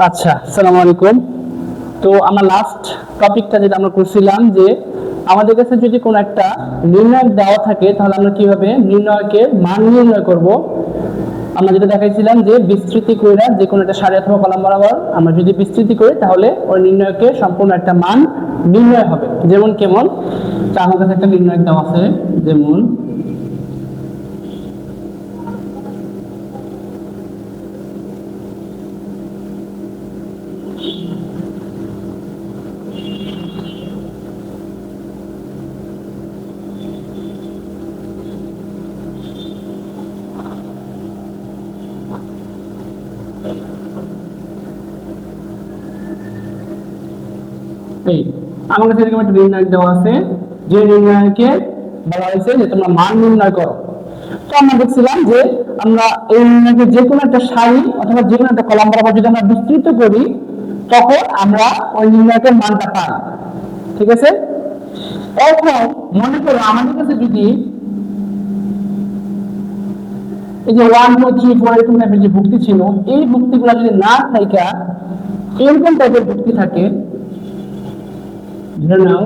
আচ্ছা, আসসালামু আলাইকুম। তো আমরা লাস্ট টপিকটা যেটা আমরা করছিলাম যে আমাদের কাছে যদি কোনো একটা নির্ণায়ক দেওয়া থাকে তাহলে আমরা কিভাবে নির্ণায়কের মান নির্ণয় করব। আমরা যেটা দেখাইছিলাম যে বিস্তৃতি কইরা যে কোনো একটা সারি অথবা কলাম বরাবর আমরা যদি বিস্তৃতি করি তাহলে ওই নির্ণায়কের সম্পূর্ণ একটা মান নির্ণয় হবে। যেমন কেমন, তো আমার কাছে একটা নির্ণায়ক দেওয়া আছে, যেমন এই আমার কাছে এরকম একটা নির্ণায়ক দেওয়া আছে, যে নির্ণায়কে বলা হয়েছে যে তোমরা মান নির্ণয় করো। তো আমরা দেখছিলাম যে আমরা এই নির্ণায়কে যে কোনো একটা সারি অথবা যে কোনো একটা কলাম বরাবর যদি আমরা বিস্তৃত করি তখন আমরা ওই নির্ণায়কের মানটা পাই। ঠিক আছে, এখন মনে করো আমাদের কাছে যদি এই যে 1 2 3 4 এরকম টাইপের যে ভুক্তি ছিল, এই ভুক্তিগুলো যদি না থাকা এরকম টাইপের ভুক্তি থাকে, ধরে নাও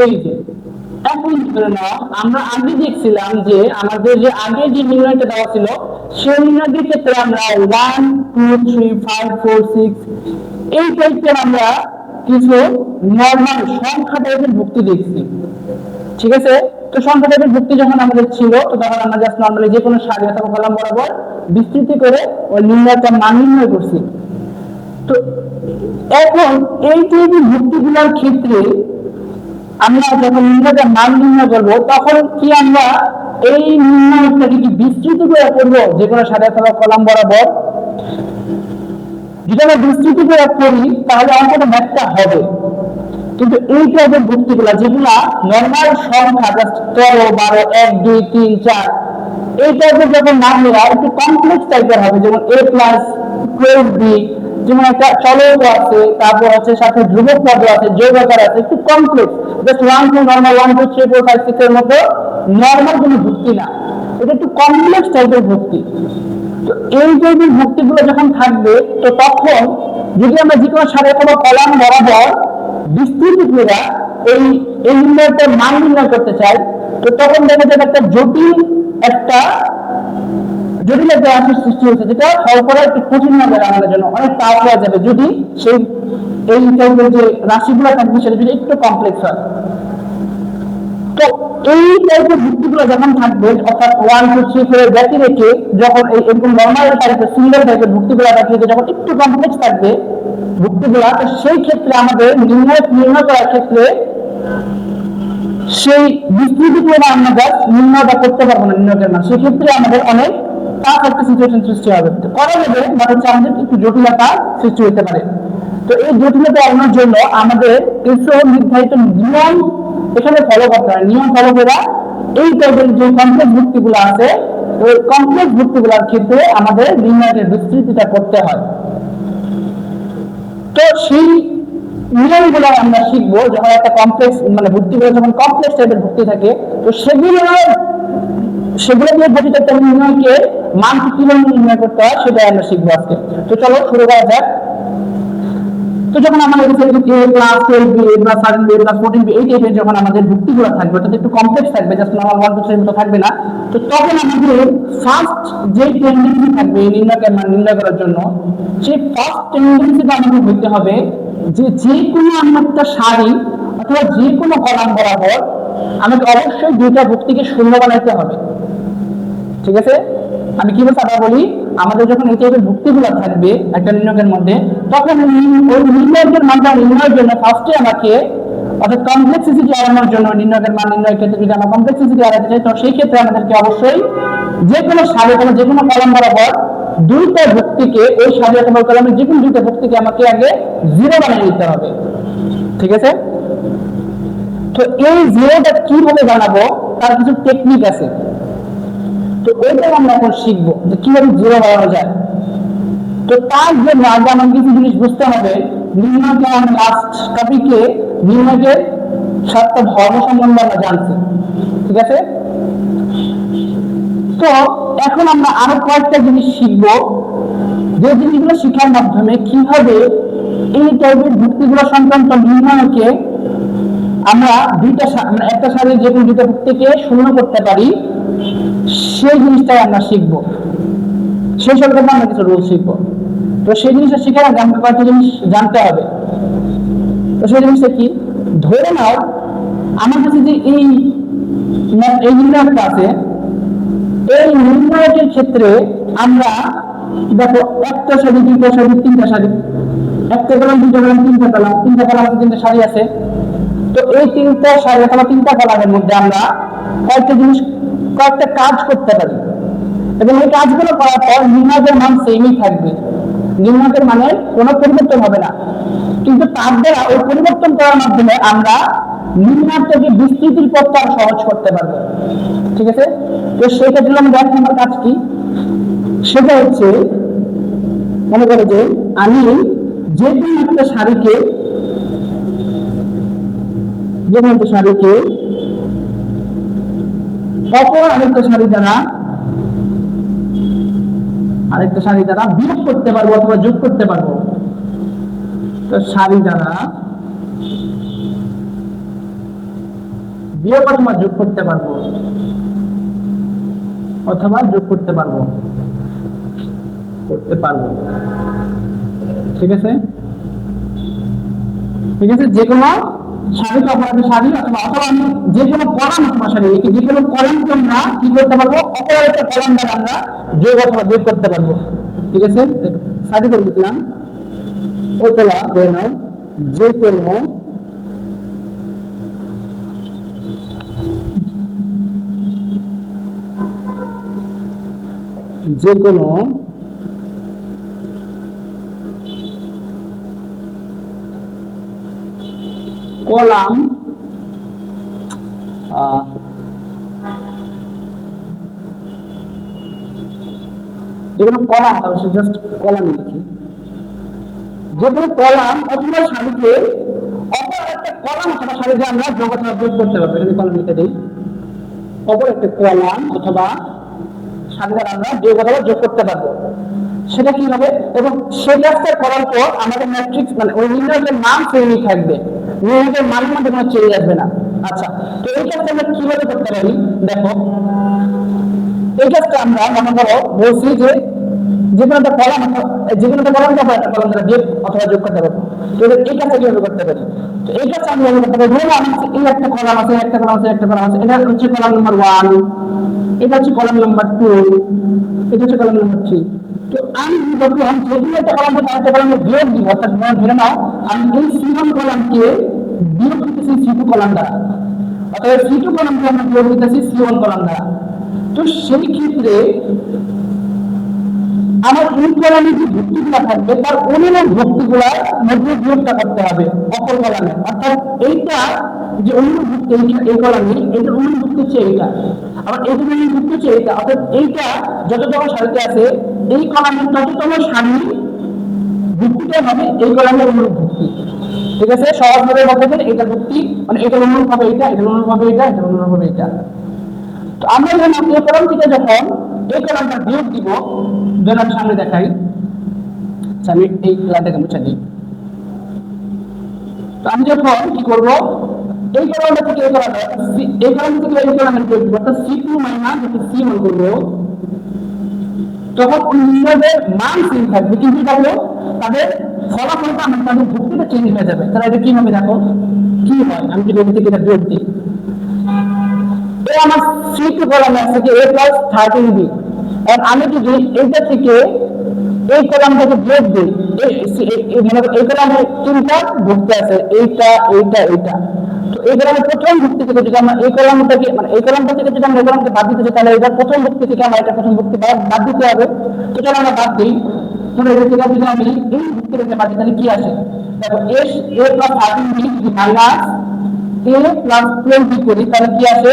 এই যে এখন ধরে নাও আমরা আগে দেখছিলাম যে আমাদের যে আগে যে নির্ণয়টা দেওয়া ছিল সেই নির্ণয়ের ক্ষেত্রে আমরা 1 2 3 5 4 6 এই টাইপের আমরা কিছু নরমাল সংখ্যা টাইপের ভুক্তি দেখছি। ঠিক আছে, তো সংখ্যা টাইপের ভুক্তি যখন আমাদের ছিল তো তখন আমরা জাস্ট নরমালি যে কোনো সারি অথবা কলাম বরাবর বিস্তৃতি করে ওই নির্ণয়টা মান নির্ণয় করছি। তো এখন এই টাইপের ভুক্তিগুলোর ক্ষেত্রে আমরা যখন নির্ণয়টার মান নির্ণয় করবো তখন কি আমরা এই নির্ণয়টাকে কি বিস্তৃত করে করবো যে কোনো সারি অথবা কলাম বরাবর? যদি আমরা বিস্তৃত করে করি তাহলে অঙ্কটা ম্যাথটা হবে, কিন্তু এই টাইপের ভুক্তিগুলা যেগুলা নরমাল সংখ্যা জাস্ট 13 12 1 2 3 4 এই টাইপের যখন নামগুলা একটু কমপ্লেক্স টাইপের হবে, যেমন a প্লাস 12b, যেমন একটা চলক আছে, তারপর হচ্ছে সাথে ধ্রুবক পদ আছে, যোগাকার আছে, একটু কমপ্লেক্স, জাস্ট 1 2 নরমাল 1 2 3 4 5 6 এর মতো নরমাল কোনো ভুক্তি না, এটা একটু কমপ্লেক্স টাইপের ভুক্তি। তো এই টাইপের ভুক্তিগুলো যখন থাকবে তো তখন যদি আমরা যে কোনো সারি অথবা কলাম বরাবর বিস্তৃত করে এই এই নির্ণয়টার মান নির্ণয় করতে চাই তো তখন দেখা যাবে একটা একটা জটিল একটা রাশির সৃষ্টি হচ্ছে, যেটা সলভ করা একটু কঠিন হবে আমাদের জন্য, অনেক টাফ হয়ে যাবে যদি সেই এই টাইপের যে রাশিগুলো থাকবে সেটা যদি একটু কমপ্লেক্স হয়। তো এই টাইপের ভুক্তিগুলো যখন থাকবে অর্থাৎ 1 2 3 4 এর ব্যতি রেখে যখন এই এরকম নরমাল টাইপের সিঙ্গেল টাইপের ভুক্তিগুলো ব্যতি রেখে যখন একটু কমপ্লেক্স থাকবে ভুক্তিগুলো, তো সেই ক্ষেত্রে আমাদের নির্ণয় করার ক্ষেত্রে সেই বিস্তৃতি করে আমরা জাস্ট নির্ণয়টা করতে পারবো না, নির্ণয়ের মান, সেক্ষেত্রে আমাদের অনেক টাফ একটা সিচুয়েশন সৃষ্টি হবে, করা যাবে মানে হচ্ছে আমাদের একটু জটিলতা সৃষ্টি হতে পারে। তো এই জটিলতা এড়ানোর জন্য আমাদের কিছু নির্ধারিত নিয়ম এখানে ফলো করতে হয়, নিয়ম ফলো করে এই টাইপের যে কমপ্লেক্স ভুক্তিগুলো আছে ওই কমপ্লেক্স ভুক্তিগুলোর ক্ষেত্রে আমাদের নির্ণয়ের বিস্তৃতিটা করতে হয়। তো সেই নিয়মগুলো আমরা শিখবো যখন একটা কমপ্লেক্স মানে ভুক্তিগুলো যখন কমপ্লেক্স টাইপের ভুক্তি থাকে, তো সেগুলো দিয়ে গঠিত একটা নির্ণয়কে মান কিভাবে নির্ণয় করতে হয় সেটাই আমরা শিখবো আজকে। তো চলো শুরু করা যাক। তো যখন আমাদের কাছে a plus 12b plus 13b plus 14b এই টাইপের যখন আমাদের যুক্তিগুলো থাকবে, অর্থাৎ একটু কমপ্লেক্স থাকবে, জাস্ট নরমাল 1 2 3 মতো থাকবে না, তো তখন আমাদের ফার্স্ট যে টেন্ডেন্সি থাকবে নির্ণয়ের মান নির্ণয় করার জন্য, সেই ফার্স্ট টেন্ডেন্সিটা আমাদের হইতে হবে যে যে কোনো একটা সারি অথবা যে কোনো কলাম বরাবর আমাকে অবশ্যই দুইটা ভুক্তিকে শূন্য বানাইতে হবে। ঠিক আছে, আমি কি বলতে আবার বলি, আমাদের যখন এই টাইপের ভুক্তিগুলো থাকবে একটা নির্ণয়ের মধ্যে, তখন ওই নির্ণয়ের মানটা নির্ণয়ের জন্য ফার্স্টে আমাকে, অর্থাৎ কমপ্লেক্সিটি এড়ানোর জন্য, নির্ণয়ের মান নির্ণয়ের ক্ষেত্রে যদি আমরা কমপ্লেক্সিটি এড়াতে চাই, তো সেই ক্ষেত্রে আমাদেরকে অবশ্যই যে কোনো সারি অথবা যে কোনো কলাম বরাবর দুইটা ভুক্তিকে, ওই সারি অথবা কলামের যে কোনো দুইটা ভুক্তিকে আমাকে আগে জিরো বানিয়ে নিতে হবে। ঠিক আছে, তো এই জিরোটা কিভাবে বানাবো তার কিছু টেকনিক আছে, তো ওইটাই আমরা এখন শিখবো যে কিভাবে জিরো বানানো যায়। তো তার জন্য আগে আমাকে কিছু জিনিস বুঝতে হবে। নির্ণয়কে আমরা লাস্ট টপিকে নির্ণয়ের 7টা ধর্ম সম্বন্ধে আমরা জানছি। ঠিক আছে, তো এখন আমরা আরো কয়েকটা জিনিস শিখবো, যে জিনিসগুলো শিখার মাধ্যমে কিভাবে এই টাইপের ভুক্তিগুলো সংক্রান্ত নির্ণয়কে আমরা একটা সারির যে কোনো দুইটা ভুক্তিকে শূন্য করতে পারি, সেই জিনিসটাই আমরা শিখবো। সেই সংক্রান্ত আমরা কিছু রুল শিখবো। তো সেই জিনিসটা শিখার আগে আমাকে কয়েকটা জিনিস জানতে হবে। তো সেই জিনিসটা কি, ধরে নাও আমার কাছে যে এই নির্ণয়টা আছে, এই নির্ণয়কের ক্ষেত্রে আমরা দেখো একটা সারি, দুইটা সারি, তিনটা সারি, একটা কলাম, দুইটা কলাম, তিনটা কলাম, তিনটা কলাম আছে, তিনটা সারি আছে। তো এই তিনটা সারি অথবা তিনটা কলামের মধ্যে আমরা কয়েকটা কাজ করতে পারি, এবং এই কাজগুলো করার পর নির্ণয়ের মান সেমই থাকবে, নির্ণয়ের মানের কোনো পরিবর্তন হবে না। কিন্তু তার দ্বারা ওই পরিবর্তন করার মাধ্যমে আমরা নির্ণয়টাকে বিস্তৃতির পথটা আরো সহজ করতে পারবো। ঠিক আছে, তো সেটার জন্য আমি 1 নম্বর কাজ কি, সেটা হচ্ছে মনে করো যে আমি যে কোনো একটা সারিকে অপর আরেকটা সারি দ্বারা বিয়োগ করতে পারবো অথবা যোগ করতে পারবো। তো সারি দ্বারা বিয়োগ অথবা যোগ করতে পারবো, ঠিক আছে, যে কোনো সারিকে অপরাধের সারি অথবা আমি যে কোনো কলাম অথবা সারি, যে কোনো কলামকে আমরা কি করতে পারবো, অপরাধের কলাম দ্বারা আমরা যোগ অথবা বিয়োগ করতে পারবো। ঠিক আছে, সারি করে দিলাম, অথবা ধরে নাও যে কোনো কলাম যেগুলো কলাম, জাস্ট কলাম লিখি, যেগুলো কলাম অথবা সারিকে অপর একটা কলাম অথবা সারিকে আমরা যোগ অথবা বিয়োগ করতে পারবো। এখানে কলাম লিখে দিই, অপর একটা কলাম অথবা সারিকে আমরা যোগ অথবা যোগ করতে পারবো। সেটা কি হবে, এবং সেই কাজটা করার পর আমাদের ম্যাট্রিক্স মানে ওই নির্ণয়ের মান সেমই থাকবে, নির্ণয়ের মানের মধ্যে কোনো চেঞ্জ আসবে না। আচ্ছা, তো এই কাজটা আমরা কিভাবে করতে পারি, দেখো এই কাজটা আমরা মনে করো বলছি যে যে কোনো একটা কলাম একটা কলাম দ্বারা বিয়োগ অথবা যোগ করতে পারবো। তো এই কাজটা কিভাবে করতে পারি, তো এই কাজটা আমি করতে পারি, ধরুন এই একটা কলাম আছে, এটা হচ্ছে কলাম নাম্বার 1, এটা হচ্ছে কলাম নাম্বার 2, এটা হচ্ছে কলাম নাম্বার 3। তো আমি যখন যে কোনো একটা কলামকে আরেকটা কলামে বিয়োগ দিব, অর্থাৎ ধরে নাও আমি এই C1 কলামকে বিয়োগ করতেছি C2 কলাম দ্বারা, অর্থাৎ C2 কলামকে আমরা বিয়োগ করতেছি C1 কলাম দ্বারা। তো সেই ক্ষেত্রে আমার এই কলামে যে ভুক্তিগুলো থাকবে তার অনুরূপ ভুক্তিগুলোর মধ্যে বিয়োগটা করতে হবে অপর কলামে, অর্থাৎ এইটা যে অনুরূপ ভুক্তি এই কলামে, এটার অনুরূপ ভুক্তি হচ্ছে এইটা, আবার এইটার অনুরূপ ভুক্তি হচ্ছে এইটা, অর্থাৎ এইটা যততম সারিতে আছে এই কলামের তততম সারি ভুক্তিটা হবে এই কলামের অনুরূপ ভুক্তি। ঠিক আছে, সহজভাবে বলতে গেলে এটা ভুক্তি মানে এটার অনুরূপ হবে এটা, এটার অনুরূপ হবে এটা, এটার অনুরূপ হবে এটা। তো আমরা যখন এই কলাম থেকে যখন এই কলামটা বিয়োগ দিব, ধরুন আমি সামনে দেখাই, আমি এই লাইনটাকে মুছে দিই, তো আমি যখন কি করব, এই কলামটা থেকে এই কলামে এই কলাম থেকে এই কলামে যোগ করব, অর্থাৎ C2 মাইনাস যখন C1 করব তখন উন্নদের মান সেম থাকবে, কিন্তু তাহলে তাদের ফলাফলটা আমার তাদের ভুক্তিটা চেঞ্জ হয়ে যাবে। তাহলে এটা কি হবে দেখো কি হয়, আমি যদি এদিকে এটা যোগ দিই, এই আমার C2 কলামে আছে কি a প্লাস 13b, আর আমি যদি এইটা থেকে এই কলামটাকে যোগ দিই, মানে এই কলামে তিনটা ভুক্তি আছে, এইটা এইটা এইটা, তো এই কলামের প্রথম ভুক্তি থেকে যদি আমরা এই কলামটাকে মানে এই কলামটা থেকে যদি আমরা এই কলামকে বাদ দিতে চাই, তাহলে এটার প্রথম ভুক্তি থেকে আমরা এটা প্রথম ভুক্তি বাদ দিতে হবে। তো চলো আমরা বাদ দিই। তাহলে এটা থেকে যদি আমি এই ভুক্তি থেকে বাদ দিই তাহলে কি আসে দেখো, a plus 13b minus a plus 12b করি, তাহলে কি আসে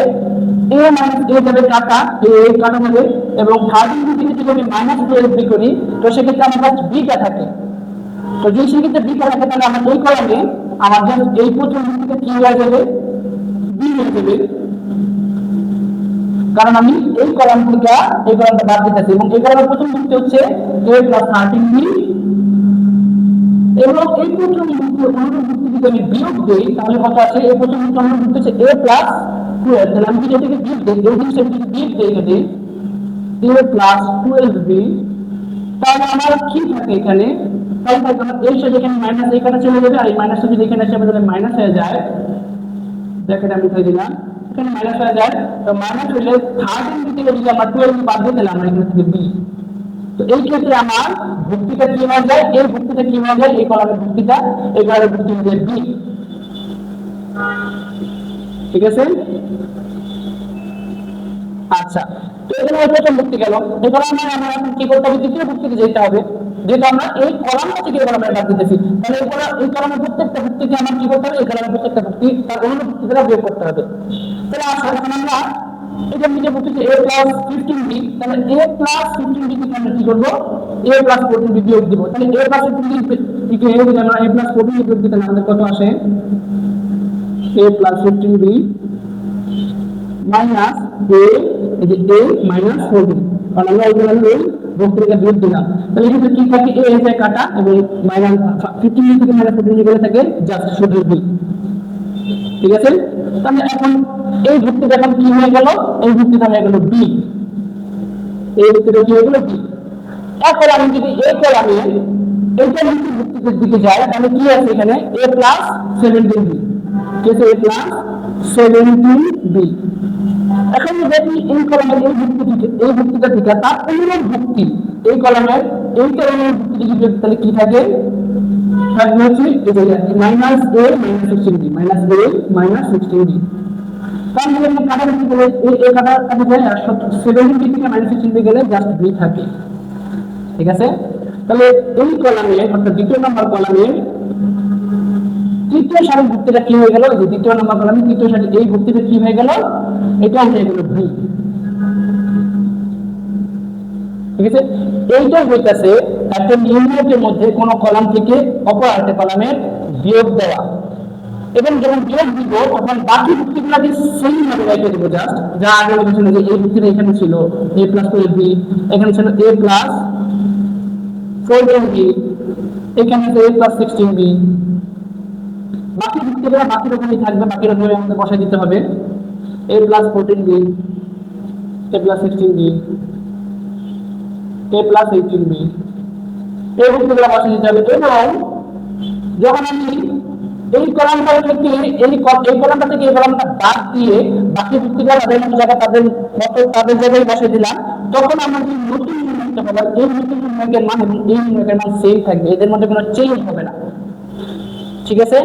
a মাইনাস a যাবে কাটা, a কাটা যাবে, এবং 13b থেকে যদি আমি মাইনাস 12b করি তো সেক্ষেত্রে আমার কাছে b টা থাকে। তো যদি সেক্ষেত্রে b টা থাকে তাহলে আমার এই কলামে আমার জাস্ট এই প্রথম ভুক্তিটা কি হয়ে যাবে, b হয়ে যাবে, কারণ আমি এই কলাম থেকে এই কলামটা বাদ দিতেছি, এবং এই কলামের প্রথম ভুক্তি হচ্ছে a প্লাস 13b, এবং এই প্রথম ভুক্তি অনুরূপ ভুক্তি যদি আমি বিয়োগ দিই তাহলে কত আছে, এই প্রথম ভুক্তি অনুরূপ ভুক্তি হচ্ছে a প্লাস 12, তাহলে আমি যদি এটাকে বিয়োগ দিই, এই জিনিসটা যদি বিয়োগ দিই যদি a প্লাস 12b, তাহলে আমার কি থাকে এখানে, তাই থাকে আমার এই সাথে এখানে মাইনাস এখানে চলে যাবে, আর এই মাইনাসটা যদি এখানে আসে আমাদের মাইনাস হয়ে যায়, দেখেন আমি লিখে দিলাম এখানে মাইনাস হয়ে যায়, তো মাইনাস হলে 13 থেকে যদি আমরা 12 বাদ দিই তাহলে আমরা এখানে থেকে b, তো এই ক্ষেত্রে আমার ভুক্তিটা কি হয়ে যায়, এই ভুক্তিটা কি হয়ে যায়, এই কলামের ভুক্তিটা এই কলামের ভুক্তি হয়ে যায় b, ঠিক আছে। আচ্ছা, তো এখানে প্রথম ভুক্তি গেল, এই কলামে আমরা এখন কি করতে হবে, দ্বিতীয় ভুক্তিতে যেতে হবে, যেহেতু আমরা এই কলামটা থেকে এই কলামে বাদ দিতেছি, তাহলে এই কলামের প্রত্যেকটা ভুক্তিকে আমার কি করতে হবে, এই কলামের প্রত্যেকটা ভুক্তি তার অনুরূপ ভুক্তি দ্বারা বিয়োগ করতে হবে। তাহলে আসলে এখন আমরা এটা নিচে বলতেছি a প্লাস 15b, তাহলে a প্লাস 15b থেকে আমরা কি করব, a প্লাস 14b বিয়োগ দিব, তাহলে a প্লাস 15b থেকে যদি আমরা a প্লাস 14b বিয়োগ দিই তাহলে আমাদের কত আসে, a plus 15b minus a, এই যে a মাইনাস 14, কারণ আমরা এখানে এই ভুক্তিটা বিয়োগ দিলাম, তাহলে এখানে কি থাকে, a এসে কাটা এবং মাইনাস 15b থেকে মাইনাস 14b গেলে থাকে জাস্ট শুধু b, ঠিক আছে। তাহলে এখন এই ভুক্তিটা এখন কি হয়ে গেল, এই ভুক্তিটা হয়ে গেল b, এই ভুক্তিটা কি হয়ে গেল b। এখন আমি যদি এই কলামে এইটা নিচে ভুক্তির দিকে যাই তাহলে কি আছে এখানে a প্লাস 17b, কি আছে a প্লাস 17b। এখন যদি এই কলামের এই ভুক্তিটা থেকে তার অনুরূপ ভুক্তি এই কলামের ভুক্তি যদি তাহলে কি থাকে, minus a minus 16b, minus a minus 16b, কারণ আমরা কাটা করতে গেলে এই কাটা যায় 17b থেকে মাইনাস 16b গেলে জাস্ট b থাকে, ঠিক আছে। তাহলে এই কলামে অর্থাৎ দ্বিতীয় নম্বর কলামে তৃতীয় সারির ভুক্তিটা কি হয়ে গেল, যে দ্বিতীয় নম্বর কলামে তৃতীয় সারি এই ভুক্তিটা কি হয়ে গেল, এটা হয়ে গেল b, ঠিক আছে। এইটা হইতাছে একটা নিউমেরিকের মধ্যে কোন কলাম থেকে অপর একটা কলামের বিয়োগ দেওয়া, এবং যখন বিয়োগ দিব তখন বাকি ভুক্তিগুলোকে সেম ভাবে রেখে দিব, জাস্ট যা আগে বলেছিল যে এই ভুক্তিটা এখানে ছিল a প্লাস 12b, এখানে ছিল a প্লাস 14b, এখানে ছিল a প্লাস 16b, বাকি ভুক্তিগুলো বাকি রকমই থাকবে, বাকি রকমের মধ্যে বসাই দিতে হবে a plus 14b, a plus 16b, a plus 18b, এই ভুক্তিগুলো বসাই দিতে হবে। এবং যখন আমি এই কলামটা থেকে এই কলামটা থেকে এই কলামটা বাদ দিয়ে বাকি ভুক্তিগুলো তাদের মতো জায়গা তাদের জায়গায় বসে দিলাম, তখন আমরা যে নতুন নির্ণয়টা পাবো এই নতুন নির্ণয়ের মান এবং এই নির্ণয়ের মান সেম থাকবে, এদের মধ্যে কোনো চেঞ্জ হবে না, ঠিক আছে।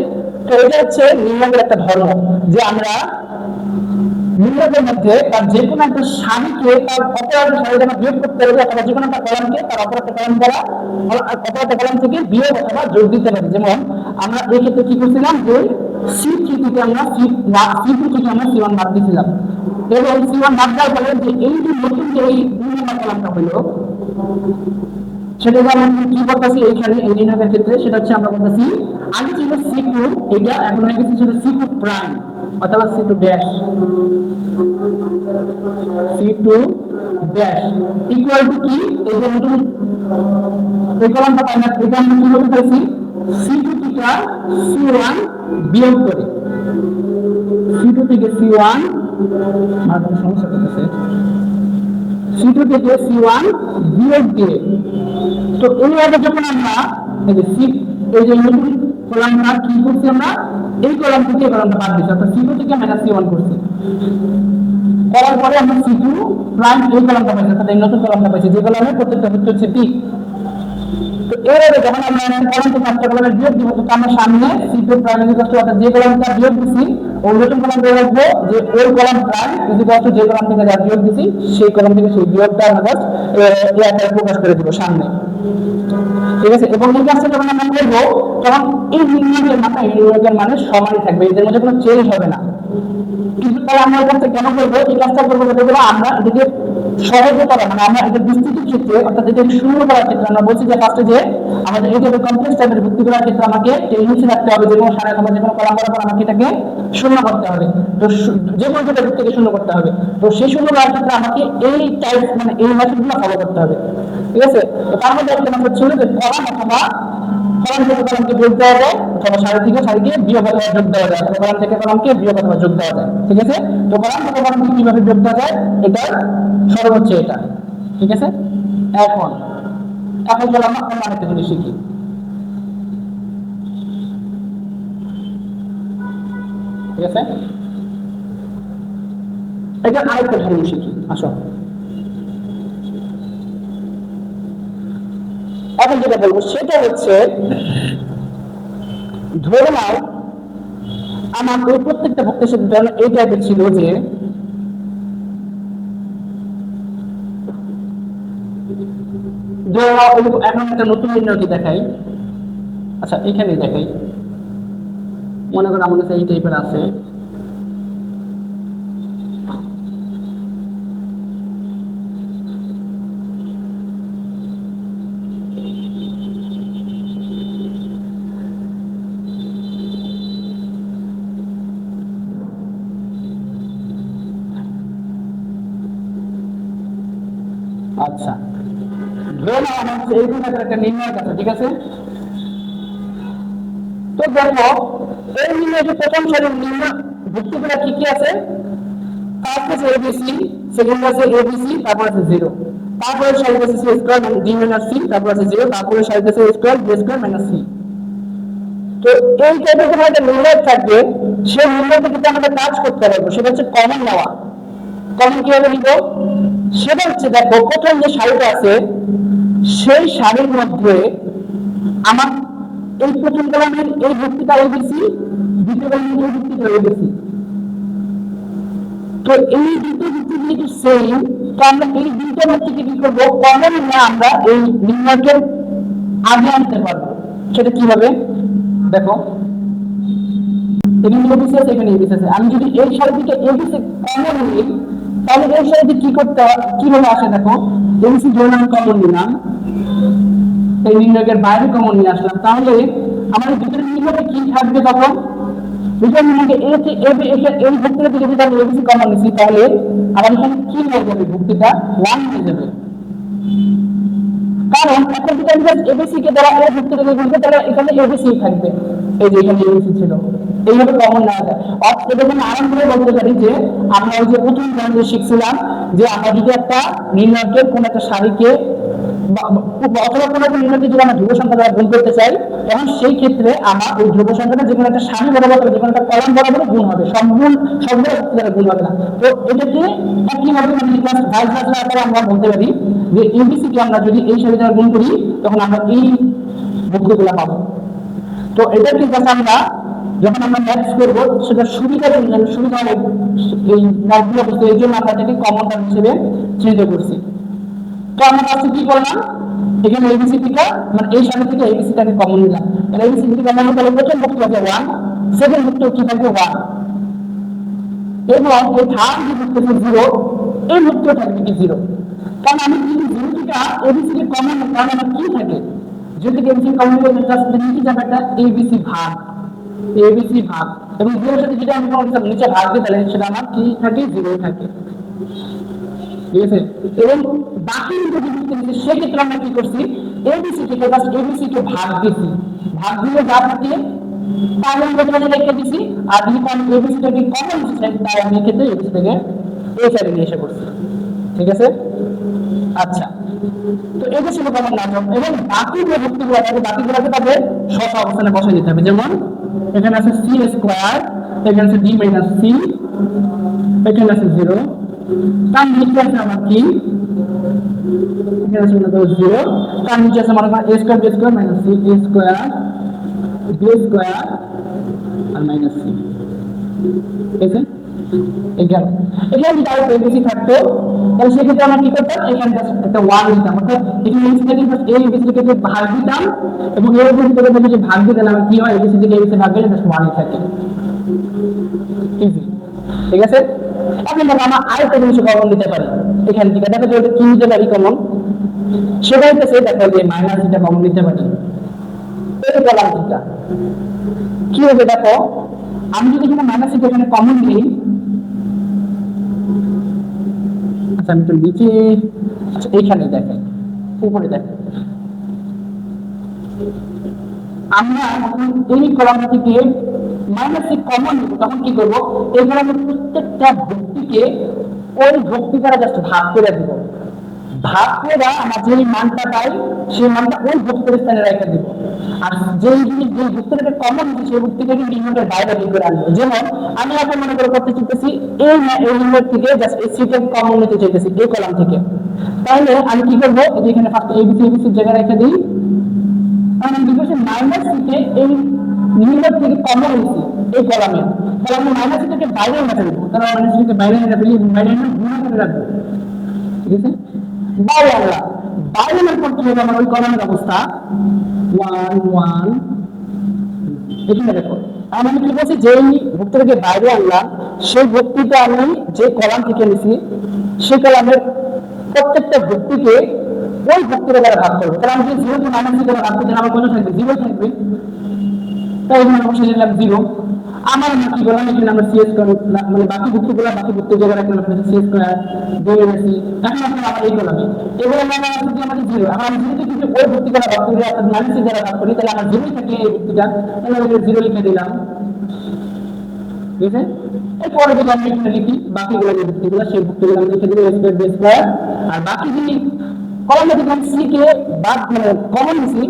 তো এটা হচ্ছে নির্ণয়ের একটা ধর্ম, যে আমরা নির্ণয়ের মধ্যে তার যে কোনো একটা সারিকে তার অপর একটা সারি দ্বারা বিয়োগ করতে পারবে, অথবা যে কোনো একটা কলামকে তার অপর একটা কলাম দ্বারা অপর একটা কলাম থেকে বিয়োগ অথবা যোগ দিতে পারি। যেমন আমরা এই ক্ষেত্রে কি করছিলাম, যে C3 থেকে আমরা C2 থেকে আমরা C1 বাদ দিয়েছিলাম, এবং C1 বাদ দেওয়ার ফলে যে এই যে নতুন যে এই 2 নম্বর কলামটা হলো সেটা আমরা কি করতেছি এইখানে এই নির্ণয়ের ক্ষেত্রে, সেটা হচ্ছে আমরা বলতেছি আগে ছিল C2, এটা এখন হয়ে গেছে ছিল C2 প্রাইম অথবা C2 dash, C2 dash equal to কি, এই যে নতুন এই কলামটা পাই না, এটা আমরা কি বলতে পারছি C2 থেকে ভুক্তিটা C1 বিয়োগ করে, C2 থেকে C1 মাঝে সমস্যা করতেছে, C2 থেকে C1 বিয়োগ দিয়ে, তো এইভাবে যখন আমরা এই যে নতুন কলামটা কি করছি, আমরা এই কলাম থেকে এই কলামটা বাদ দিচ্ছি, অর্থাৎ C2 থেকে -C1 করছি, করার পরে আমরা C2 প্রাইম এই কলামটা পাইছি, অর্থাৎ এই নতুন কলামটা পাইছি, যে কলামে প্রত্যেকটা ভুক্তি হচ্ছে P। তো এভাবে যখন আমরা কলাম থেকে একটা কলামে বিয়োগ দিব, তো আমরা সামনে C2 প্রাইম অর্থাৎ যে কলামটা বিয়োগ দিছি ওই নতুন কলাম বের রাখবো, যে ওই কলাম প্রাইম যে কলাম থেকে যা বিয়োগ দিছি সেই কলাম থেকে সেই বিয়োগটা আমরা এই আকারে প্রকাশ করে দিব সামনে, ঠিক আছে। এবং এই কাজটা যখন আমরা করবো তখন এই নির্ণয়ের মাথায় এই নির্ণয়ের মানে সমানই থাকবে, এদের মধ্যে কোনো চেঞ্জ হবে না। কিন্তু তাহলে আমরা এই কাজটা কেন করবো, এই কাজটা করবো যেগুলো আমরা এদিকে সহজে করা, মানে আমরা এটা বিস্তৃতির ক্ষেত্রে অর্থাৎ এটা শূন্য করার ক্ষেত্রে আমরা বলছি যে ফার্স্টে যে আমাদের এই টাইপের কমপ্লেক্স টাইপের ভর্তি করার ক্ষেত্রে আমাকে এই নিচে রাখতে হবে, যে কোনো সারা অথবা যে কোনো কলাম বরাবর আমাকে এটাকে শূন্য করতে হবে, তো যে কোনো দুটো ভর্তিকে শূন্য করতে হবে, তো সেই শূন্য করার ক্ষেত্রে আমাকে এই টাইপ মানে এই মেথডগুলো ফলো করতে হবে, ঠিক আছে। তো তার মধ্যে একটা মেথড ছিল যে কলাম অথবা কলাম থেকে কলামকে যোগ দেওয়া যায়, অথবা সারি থেকে সারিকে বিয়োগ অথবা যোগ দেওয়া যায়, অথবা কলাম থেকে কলামকে বিয়োগ অথবা যোগ দেওয়া যায়, ঠিক আছে। তো কলাম থেকে কলামকে কিভাবে যোগ দেওয়া যায় এটার সরল হচ্ছে এটা, ঠিক আছে। এখন চলো আমরা অন্য আরেকটা জিনিস শিখি, ঠিক আছে। এটা আরেকটা ধরন শিখি, আসো। এখন যেটা বলবো সেটা হচ্ছে, ধরে নাও আমার ওই প্রত্যেকটা ভক্তের সাথে এই টাইপের ছিল যে ধরে নাও এখন একটা নতুন নির্ণয়টি দেখাই, আচ্ছা এখানে দেখাই, মনে করো আমার কাছে এই টাইপের আছে, আচ্ছা ধরে নাও আমার কাছে এইরকম একটা নির্ণয় আছে, ঠিক আছে। তো দেখো এই নির্ণয়টি প্রথম সারির নির্ণয় ভুক্তিগুলো কি কি আছে, ফার্স্ট আছে এবিসি, সেকেন্ড আছে এবিসি, তারপর আছে 0, তারপরে সারি আছে c square d minus c, তারপর আছে 0, তারপরে সারি আছে a square b square minus c. তো এই টাইপের কোনো একটা নির্ণয় থাকবে, সেই নির্ণয়টা কিন্তু আমাদের কাজ করতে পারবো, সেটা হচ্ছে কমন নেওয়া। কমন কিভাবে নিব, সেটা হচ্ছে দেখো প্রথম যে সারিটা আছে সেই সারির মধ্যে আমার এই প্রথম কলামের এই ভুক্তিটা এবিসি, দ্বিতীয় কলামের এই ভুক্তিটা এবিসি, তো এই দুটো ভুক্তি যেহেতু সেম, তো আমরা এই দুটো ভুক্তিকে কি করবো, কমন না আমরা এই নির্ণয়কে আগে আনতে পারবো। সেটা কিভাবে দেখো, এখানে এবিসি আছে, এখানে এবিসি আছে, আমি যদি এই সারি থেকে এবিসি কমন নিই তাহলে এই সারিতে কি করতে কিভাবে আসে দেখো, এবিসি ধরে আমি কমন নিলাম, এই নির্ণয়ের বাইরে কমন নিয়ে আসলাম, তাহলে আমাদের দুটোর নির্ণয় কি থাকবে তখন, দুটোর নির্ণয়কে এই ভুক্তিটা থেকে যদি আমি এবিসি কমন নিচ্ছি তাহলে আমার এখানে কি হয়ে যাবে, ভুক্তিটা 1 হয়ে যাবে, কারণ এখন যদি আমি এবিসি কে দ্বারা এই ভুক্তিটাকে গুণ করি তাহলে এখানে এবিসি থাকবে, এই যে এখানে এবিসি ছিল, এইভাবে কমন নেওয়া যায়। অর্থাৎ এখানে আরম্ভ করে বলতে পারি যে আমরা ওই যে প্রথম যে শিখছিলাম যে আমরা যদি একটা নির্ণয়কের কোন একটা সারিকে অথবা কোনো একটা নির্ণয়কে যদি আমরা ধ্রুব সংখ্যা দ্বারা গুণ করতে চাই, তখন সেই ক্ষেত্রে আমার ওই ধ্রুব সংখ্যাটা যে কোনো একটা সারি বরাবর যে কোনো একটা কলাম বরাবর গুণ হবে, সবগুলো দ্বারা গুণ হবে না। তো এটাকে একইভাবে মানে জাস্ট ভাইস ভার্সা আকারে আমরা বলতে পারি যে এবিসি কে আমরা যদি এই সারি দ্বারা গুণ করি তখন আমরা এই ভুক্তিগুলো পাবো। তো এটা ঠিক আছে, আমরা যখন আমরা ম্যাথস করব সেটা সুবিধার জন্য সুবিধা হবে এই ম্যাথগুলো বুঝতে, এই জন্য আমরা এটাকে কমন টার্ম হিসেবে চিহ্নিত করছি। তো আমরা ফার্স্টে কি করলাম, এখানে এবিসি থেকে মানে এই সারি থেকে এবিসি টাকে কমন নিলাম, তাহলে এবিসি থেকে কমন নিলে তাহলে প্রথম ভুক্তি হবে 1, সেকেন্ড ভুক্তি কি থাকবে 1, এবং এই থার্ড যে ভুক্তি আছে 0, এই ভুক্তিও থাকবে কি 0, কারণ আমি যদি 0 থেকে এবিসি কে কমন নিই তাহলে আমার কি থাকে, যদি এবিসি কমন নিলে জাস্ট নিচে যাবে একটা এবিসি ভাগ, এবিসি ভাগ, এবং 0 এর সাথে যদি আমি কোনো নিচে ভাগ দিই তাহলে সেটা আমার কি থাকে 0 থাকে, ঠিক আছে। এবং বাকি যদি সেক্ষেত্রে আমরা কি করছি, এবিসি থেকে জাস্ট এবিসি কে ভাগ দিছি, ভাগ দিলে যা থাকে তাহলে আমি এখানে রেখে দিছি, আর যদি আমি এবিসি থেকে কমন নিতে চাই তাহলে আমি ক্ষেত্রে এবিসি থেকে এই সাইডে নিয়ে এসে করছি। ঠিক আছে? আচ্ছা, তো এটা ছিল কমন নাটক, এবং বাকি যে ভুক্তিগুলো আছে বাকিগুলোকে তাদের শর্ত অবস্থানে বসে দিতে হবে। যেমন এখানে আছে সি স্কোয়ার, এখানে আছে ডি মাইনাস সি, এখানে আছে জিরো, তার নিচে আছে আমার কি, এখানে আছে জিরো, তার নিচে আছে আমার A square B square minus C A square B square আর মাইনাস সি। ঠিক আছে? এখানে যদি তার বেশি থাকতো তাহলে সেক্ষেত্রে আমরা কি করতাম, এখানে একটা ওয়ান দিতাম, অর্থাৎ এখানে এবিসি থেকে এই এবিসি থেকে ভাগ দিতাম, এবং এই এবিসি থেকে যদি ভাগ দিতে না কি হয়, এবিসি থেকে এবিসি ভাগ দিলে জাস্ট ওয়ানই থাকে। ইজি। ঠিক আছে? এখন দেখো আমরা আরেকটা জিনিস কমন দিতে পারি এখান থেকে। দেখো যে কি দিতে পারি কমন, সেটা হচ্ছে দেখো যে মাইনাস এটা কমন দিতে পারি, এই কলাম থেকে কি হবে দেখো, আমি যদি এখানে মাইনাস এটা এখানে কমন দিই, আচ্ছা আমি তো নিচে, আচ্ছা এইখানে দেখেন উপরে দেখেন, আমরা যখন এই কলামটা থেকে মাইনাস কমন নিব তখন কি করব, এখানে আমি প্রত্যেকটা ভুক্তিকে ওই ভুক্তি দ্বারা জাস্ট ভাগ করে দিব, ভাগ করে আমরা যে মানটা পাই সেই মানটা ওই ভুক্তির স্থানে রেখে দিব, আর যে জিনিস যে ভুক্তিটাকে কমন নিচ্ছে সেই ভুক্তিটাকে নির্ণয়ের বাইরে বের করে আনবো। যেমন আমি এখন মনে করে করতে চাইতেছি এই নির্ণয় থেকে জাস্ট এই সিটাকে কমন নিতে চাইতেছি এই কলাম থেকে, তাহলে আমি কি করবো, এখানে ফার্স্ট এবিসি এবিসির জায়গায় রেখে দিই, আমি লিখেছি মাইনাস থেকে এই নির্ণয় থেকে কমন নিচ্ছি এই কলামে, তাহলে আমি মাইনাস থেকে বাইরে এনে ফেলবো, তাহলে মাইনাস থেকে বাইরে এনে ফেলি, বাইরে এনে গুণ করে রাখবো। ঠিক আছে? বাইরে আনলাম, বাইরে আনার পর কি হবে আমার ওই কলামের অবস্থা, ওয়ান ওয়ান, এখানে দেখো আমি কি বলছি, যেই ভুক্তিটাকে বাইরে আনলাম সেই ভুক্তিটা আমি যে কলাম থেকে নিছি সেই কলামের প্রত্যেকটা ভুক্তিকে ওই ভুক্তিটা দ্বারা ভাগ করবো, তাহলে আমি যদি জিরো কে মাইনাস দ্বারা ভাগ করতে আমার কত থাকবে, জিরো থাকবে, তাই এখানে বসে দিলাম জিরো। আমার আমরা কি করলাম, এখানে আমরা সিএস করে মানে বাকি ভুক্তিগুলো বাকি ভুক্তির জায়গায় রাখলাম, আমরা সিএস স্কয়ার দিয়ে রেখেছি, এখন আমরা আবার এই করলাম, এবারে আমরা যদি আমাদের জিরো, আমরা জিরোতে যদি ওই ভুক্তিটা ভাগ করি অর্থাৎ মাইনাসের দ্বারা ভাগ করি তাহলে আমার জিরো থাকে এই ভুক্তিটা, তাহলে আমরা জিরো লিখে দিলাম। ঠিক আছে? এরপরে যদি আমি এখানে লিখি বাকিগুলো যে ভুক্তিগুলো সেই ভুক্তিগুলো আমি লিখে দিলাম স্কয়ার বি স্কয়ার, আর বাকি যদি কলমে যদি আমি সি কে বাদ মানে কমন নিছি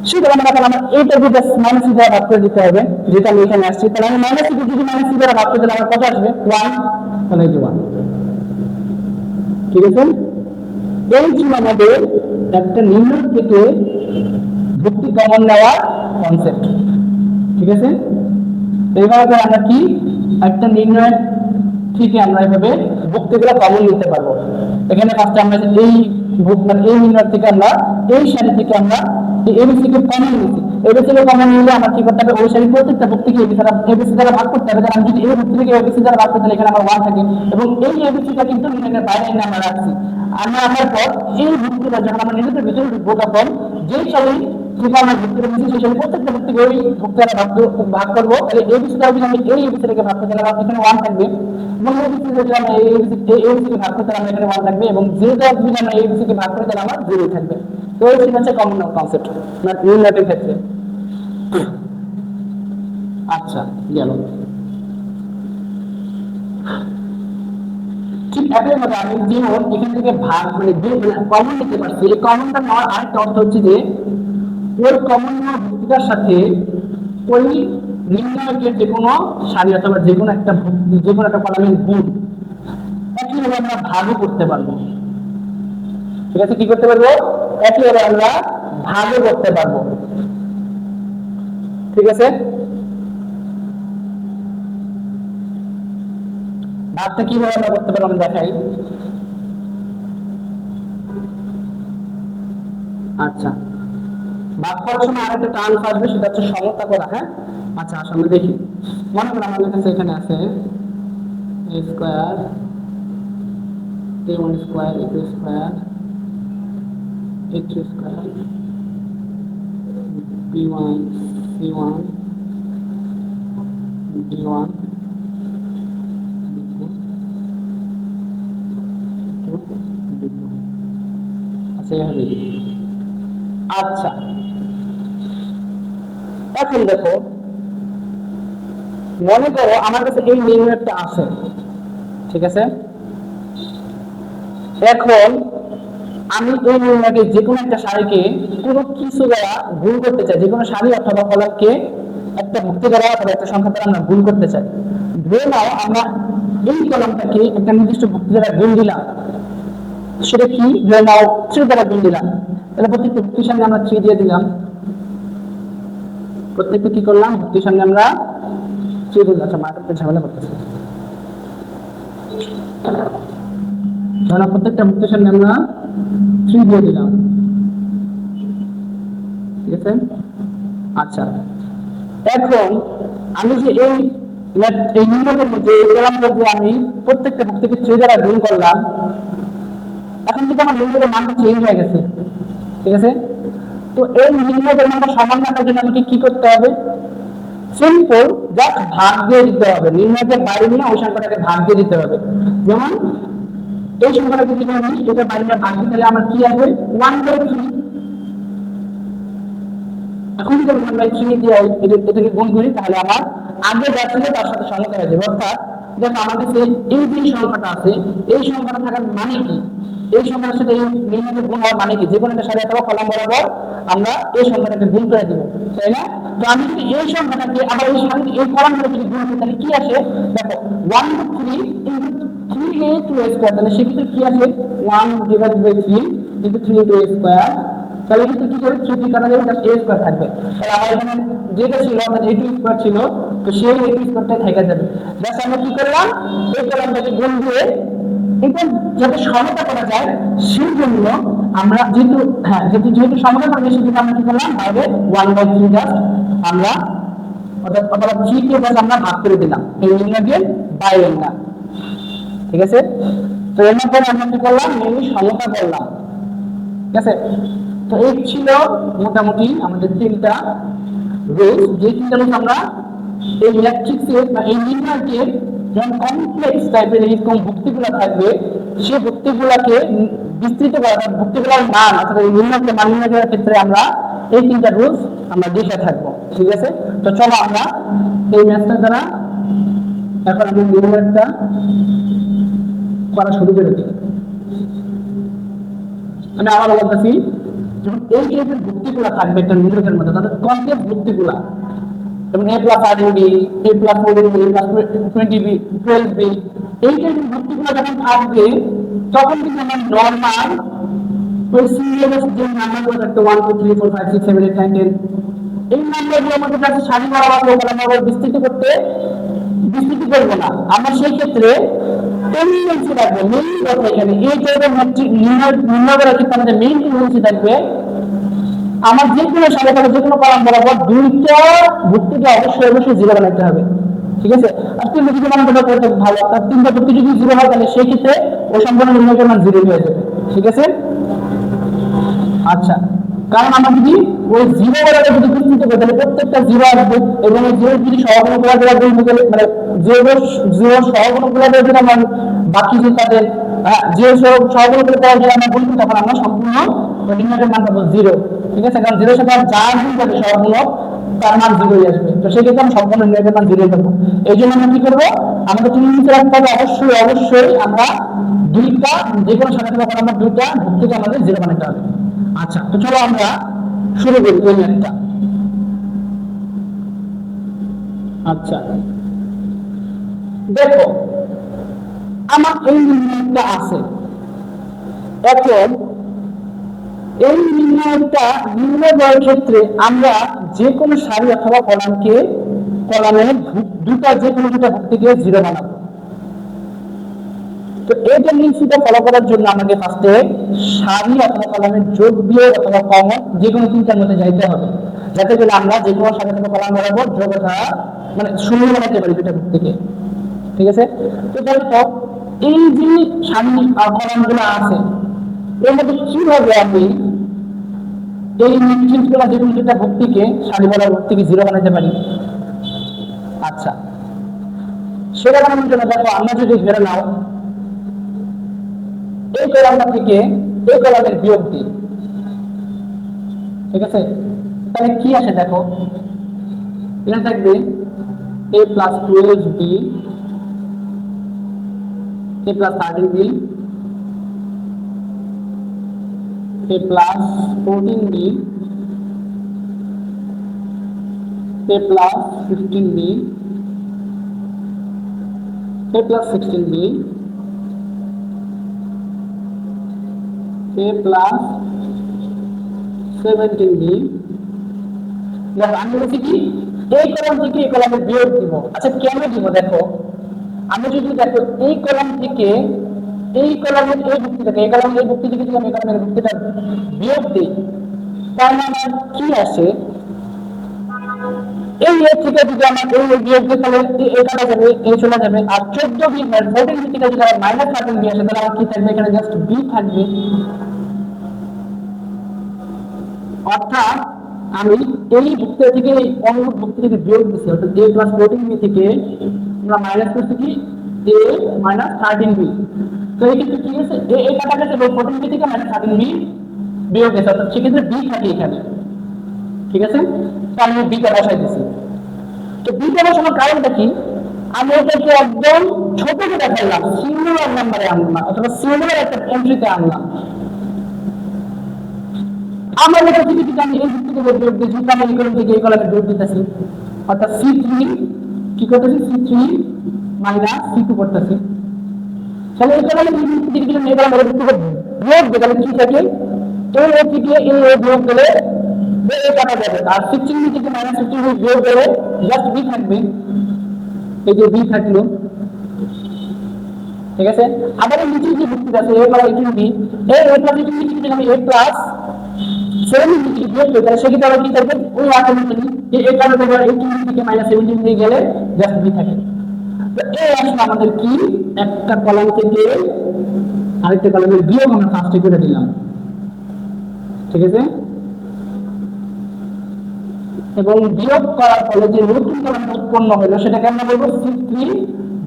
সেটা আমরা তাহলে আমরা এইটা যদি মাইনাস সি দ্বারা ভাগ করে দিতে হবে, যেটা আমি এখানে আসছি, তাহলে আমি মাইনাস সি যদি মাইনাস সি দ্বারা ভাগ করে দিলে আমার কত আসবে, 1, তাহলে এই যে 1। ঠিক আছে? এই ছিল আমাদের একটা নির্ণয় থেকে ভুক্তি কমন নেওয়ার কনসেপ্ট। ঠিক আছে? এইভাবে আমরা কি একটা নির্ণয় থেকে আমরা এভাবে ভুক্তিগুলো কমন নিতে পারবো। এখানে ফার্স্টে আমরা এই মানে এই নির্ণয় থেকে আমরা এই সারি থেকে আমরা এবিসি কে কমন নিয়েছি, এবিসি কে কমন নিলে আমরা কি করতে হবে, ওই সারি প্রত্যেকটা ভুক্তিকে এবিসি দ্বারা ভাগ করতে হবে, আমি যদি এই ভুক্তি থেকে এবিসি দ্বারা ভাগ করতে তাহলে এখানে আমার 1 থাকে, এবং এই এবিসিটা কিন্তু নির্ণয়ের বাইরে এনে আমরা রাখছি। আমরা আসার পর এই ভুক্তিটা যখন আমরা নিজেদের ভিতরে ঢুকবো তখন যেই সারি থেকে আমরা ভুক্তিটা নিচ্ছি সেই সারি প্রত্যেকটা ভুক্তিকে ওই ভুক্তিটা ভাগ করবো, তাহলে এবিসিটা যদি আমি এই এবিসিটাকে ভাগ করতে তাহলে এখানে 1 থাকবে, এবং এবিসি যদি আমরা এই এবিসিকে ভাগ করতে তাহলে এখানে 1 থাকবে, এবং জিরোটা যদি আমরা এই এবিসিকে ভাগ করতে তাহলে আমার 0 থাকবে। তো এই হচ্ছে কমন কনসেপ্ট না নির্ণয়ের ক্ষেত্রে। আচ্ছা গেল। ঠিক একইভাবে আমি যেমন এখান থেকে ভাগ মানে কমন নিতে পারছি, এই কমনটা নেওয়ার আরেকটা অর্থ হচ্ছে যে ওই কমন নেওয়ার ভুক্তিটার সাথে ওই নির্ণয়কের যে কোনো সারি অথবা যে কোনো একটা ভুক্তি যে কোনো একটা কলামের গুণ একইভাবে আমরা ভাগও করতে পারবো। ঠিক আছে? কি করতে পারবো, একইভাবে আমরা ভাগও করতে পারবো। ঠিক আছে? ভাগটা কিভাবে আমরা করতে পারবো আমি দেখাই। আচ্ছা, ভাগ করার সময় আরেকটা টার্ম আসবে, সেটা হচ্ছে সমতা করা। হ্যাঁ, আচ্ছা আসলে আমরা দেখি, মনে করেন আমাদের কাছে এখানে আছে a square a1 square a2 square a3 square b1 c1 d1 আচ্ছা এভাবে। আচ্ছা এখন দেখো, মনে করো আমার কাছে এই নির্ণয়টা আছে, ঠিক আছে। এখন আমি এই নির্ণয়কে যে কোনো একটা সারিকে কোনো কিছু দ্বারা গুণ করতে চাই, যে কোনো সারি অথবা কলামকে একটা ভুক্তি দ্বারা অথবা একটা সংখ্যা দ্বারা আমরা গুণ করতে চাই। ধরে নাও আমরা এই কলামটাকে একটা নির্দিষ্ট ভুক্তি দ্বারা গুণ দিলাম, সেটা কি, ধরে নাও 3 দ্বারা গুণ দিলাম, তাহলে প্রত্যেকটা ভুক্তির সামনে আমরা 3 দিয়ে দিলাম। প্রত্যেকটা কি করলাম, ভুক্তির সামনে আমরা 3 দিলাম। আচ্ছা, মার্কেটে ঝামেলা করতেছে। ধরো প্রত্যেকটা ভুক্তির সামনে আমরা 3 দিয়ে দিলাম, ঠিক আছে। আচ্ছা, এখন আমি যে এই নির্ণয়ের মধ্যে এই কলামটা যে আমি প্রত্যেকটা ভুক্তিকে 3 দ্বারা গুণ করলাম, এখন কিন্তু আমার নির্ণয়ের মানটা চেঞ্জ হয়ে গেছে, ঠিক আছে। তো এই নির্ণয়ের মানটা সমান রাখার জন্য আমাকে কি করতে হবে, সিম্পল জাস্ট ভাগ দিয়ে দিতে হবে। নির্ণয়কে বাইরে নিয়ে ওই সংখ্যাটাকে ভাগ দিয়ে দিতে হবে। যেমন এই সংখ্যাটাকে যদি আমি এটা বাইরে নিয়ে ভাগ দিই, তাহলে আমার কি আসবে, 1/3। এখন যদি 1/3 দিয়ে এটাকে গুণ করি, তাহলে আমার আগে যা ছিল তার সাথে সমতা হয়ে যাবে। অর্থাৎ দেখো আমার কাছে এই যে সংখ্যাটা আছে, এই সংখ্যাটা থাকার মানে কি, এই সংখ্যাটার সাথে এই নির্ণয়ের গুণ হওয়ার মানে কি, যে কোনো একটা সারি অথবা কলাম বরাবর আমরা এই সংখ্যাটাকে গুণ করে দিব, তাই না। তো আমি যদি এই সংখ্যাটাকে আবার এই সারি এই কলামগুলো যদি গুণ করি, তাহলে কি আসে, দেখো 1/3 into 3a two a square, তাহলে সেক্ষেত্রে কি আসে, 1/3 ইনটু 3a স্কয়ার। তাহলে কিন্তু কি করে 3 কাটা যাবে, জাস্ট a স্কয়ার থাকবে। তাহলে আমার এখানে যেটা ছিল অর্থাৎ a2 স্কয়ার ছিল, তো সেই a2 স্কয়ারটা থেকে যাবে। জাস্ট আমরা কি করলাম, এই কলামটাকে গুণ দিয়ে এটা যাতে সমতা করা যায় সেই জন্য আমরা যেহেতু সমতা করা যায়, সেজন্য আমরা কি করলাম, বাইরে 1/3 জাস্ট আমরা অথবা 3 কে জাস্ট আমরা ভাগ করে দিলাম, এই নির্ণয়ের বাইরে না, ঠিক আছে। তো এর মধ্যে আমরা কি করলাম, মেনলি সমতা করলাম, ঠিক আছে। তো এই ছিল মোটামুটি আমাদের 3টা রুলস, যে 3টা রুলস আমরা এই ম্যাট্রিক্সের বা এই নির্ণয়কে যখন কমপ্লেক্স টাইপের এরকম ভুক্তিগুলো থাকবে, সেই ভুক্তিগুলোকে বিস্তৃত করা, ভুক্তিগুলোর মান অর্থাৎ এই নির্ণয়কে মান নির্ণয় করার ক্ষেত্রে আমরা এই 3টা রুলস আমরা দেখে থাকবো, ঠিক আছে। তো চলো আমরা এই ম্যাথটা দ্বারা এখন আমি নির্ণয়টা করা শুরু করে দিই। আমি আবার বলতেছি, যখন এই টাইপের ভুক্তিগুলো থাকবে একটা নির্ণয়ের মধ্যে, তাদের কমপ্লেক্স ভুক্তিগুলা, যেমন a plus 13b, a plus 14b, a plus 20b, 12b, এই টাইপের ভুক্তিগুলো যখন থাকবে, তখন কিন্তু আমরা নরমাল ওই সিরিয়ালের যে নাম্বারগুলো থাকতো 1 2 3 4 5 6 7 8 9 10, এই নাম্বারগুলো আমাদের কাছে সারি বরাবর আমরা বিস্তৃত করবো না। আমরা সেই ক্ষেত্রে টেন্ডেন্সি রাখবো, মেইন কথা এখানে এই টাইপের নির্ণয় করার ক্ষেত্রে আমাদের মেইন টেন্ডেন্সি থাকবে, আমার যে কোনো সারি বা যে কোনো কলাম বরাবর 2টা ভুক্তিকে অবশ্যই 0 বানাতে হবে, ঠিক আছে। আর 3টা যদি বানাতে করতে ভালো, আর 3টা ভুক্তি যদি 0 হয়, তাহলে সেই ক্ষেত্রে ওই সম্পূর্ণ নির্ণয়ের মান 0 হয়ে যাবে, ঠিক আছে। আচ্ছা, কারণ আমরা যদি ওই 0 বরাবর যদি বিস্তৃত করি, তাহলে প্রত্যেকটা 0 আসবে, এবং এই 0 যদি সহগুণগুলো দেওয়া যায়, মানে 0 সহগুণগুলো দেওয়া যদি আমরা বাকি যে তাদের 0 সহগুণগুলো দেওয়া যদি আমরা বলি, তখন আমরা সম্পূর্ণ নির্ণয়ের মান পাবো 0, ঠিক আছে। কারণ 0 সাথে যা গুণ যাবে সহগুণ তার মান 0 আসবে, তো সেক্ষেত্রে আমরা সম্পূর্ণ নির্ণয়ের মান 0 পাবো। এই জন্য আমরা কি করবো, আমাদের নিচে রাখতে হবে অবশ্যই আমরা 2টা, যে কোনো সারি থেকে আমরা 2টা ভুক্তিকে আমাদের 0 বানাতে হবে। আচ্ছা, তো চলো আমরা শুরু করি ওই ম্যাথটা। আচ্ছা, দেখো আমার এই নির্ণয়টা আছে। এখন এই নির্ণয়ের ক্ষেত্রে আমরা যে কোনো সারি অথবা কলামের 2টা যে কোনো 2টা ভুক্তিকে 0 বানাবো। তো এই টেন্ডেন্সিটা ফলো করার জন্য আমাকে ফার্স্টে সারি অথবা কলামের যোগ বিয়োগ অথবা কমন যে কোনো 3টার মধ্যে যাইতে হবে, যাতে করে আমরা যে কোনো সারি অথবা কলাম বরাবর যোগ অথবা মানে 0 বানাতে পারি 2টা ভুক্তিকে, ঠিক আছে। তো দেখো এই যে সারি কলামগুলো আছে, এর মধ্যে কিভাবে আমি এই ম্যাট্রিক্সগুলো যে কোনো 2টা ভুক্তিকে সারি বরাবর থেকে 0 বানাতে পারি। আচ্ছা, সেটা বানানোর জন্য দেখো আমরা যদি ধরে নাও এই কলামটা থেকে এই কলামের বিয়োগ দিই, ঠিক আছে, তাহলে কি আসে দেখো, এখানে থাকবে a plus 12b a plus 13b a plus 14b a plus 15b a plus 16b a plus 17b দেখো আমি বলছি কি এই কলাম থেকে এই কলামে বিয়োগ দিব। আচ্ছা কেন দিব দেখো, আমি যদি দেখো এই কলাম থেকে এই কলামের এই ভুক্তি থেকে এই কলামের এই ভুক্তি থেকে যদি আমি এই কলামের ভুক্তিটা বিয়োগ দিই তাহলে আমার কি আসে, এই এর থেকে যদি আমার এই বিয়োগ দিয়ে তাহলে এই কাটা যাবে, এই চলে যাবে। আর 14 বি 14 বি থেকে যদি আমার মাইনাস 13 বি আসে তাহলে আমার কি থাকবে, এখানে জাস্ট বি থাকবে। অর্থাৎ আমি এই ভুক্তি থেকে অনুরূপ ভুক্তি থেকে বিয়োগ দিচ্ছি, অর্থাৎ a প্লাস 14 বি থেকে আমরা মাইনাস করছি কি a মাইনাস 13 বি। তো এই ক্ষেত্রে কি আছে, এই কাটা গেছে 14 বি থেকে মাইনাস 13 বি বিয়োগ গেছে, অর্থাৎ সেক্ষেত্রে বি থাকে এখানে। ঠিক আছে, তো আমি বিটা বসাই দিচ্ছি। তো বিটা বসানোর কারণটা কি, আমি এটাকে একদম ছোট করে ফেললাম, সিঙ্গুলার নাম্বারে আনলাম অথবা সিঙ্গুলার একটা এন্ট্রিতে আনলাম। আমার এটা থেকে যদি আমি এই ভিত্তিতে যোগ দিয়েছি, আমি এই কলাম থেকে এই কলামে যোগ দিতেছি, অর্থাৎ C3 কি করতেছি, C3 মাইনাস C2 করতেছি। তাহলে এই কলামে এই ভিত্তি থেকে যদি এই কলামে যোগ দিই তাহলে কি থাকে, এই থেকে এই যোগ দিলে এই কাটা যাবে, আর 16 থেকে মাইনাস 15 যোগ দিলে জাস্ট বি থাকবে, এই যে বি থাকলো। ঠিক আছে, আবার এই নিচে যে ভিত্তি আছে a প্লাস 18b এই a প্লাস 18b থেকে আমি a প্লাস 7 থেকে যোগ করি তাহলে সেক্ষেত্রে আবার কি থাকবে, ওই অটোমেটিক্যালি এই কারণে আবার 18 থেকে মাইনাস 17 দিয়ে গেলে জাস্ট বি থাকে। তো এই আসলে আমাদের কি একটা কলাম থেকে আরেকটা কলামের বিয়োগ আমরা ফার্স্টে করে দিলাম। ঠিক আছে, এবং বিয়োগ করার ফলে যে নতুন কলাম উৎপন্ন হলো সেটাকে আমরা বলবো C3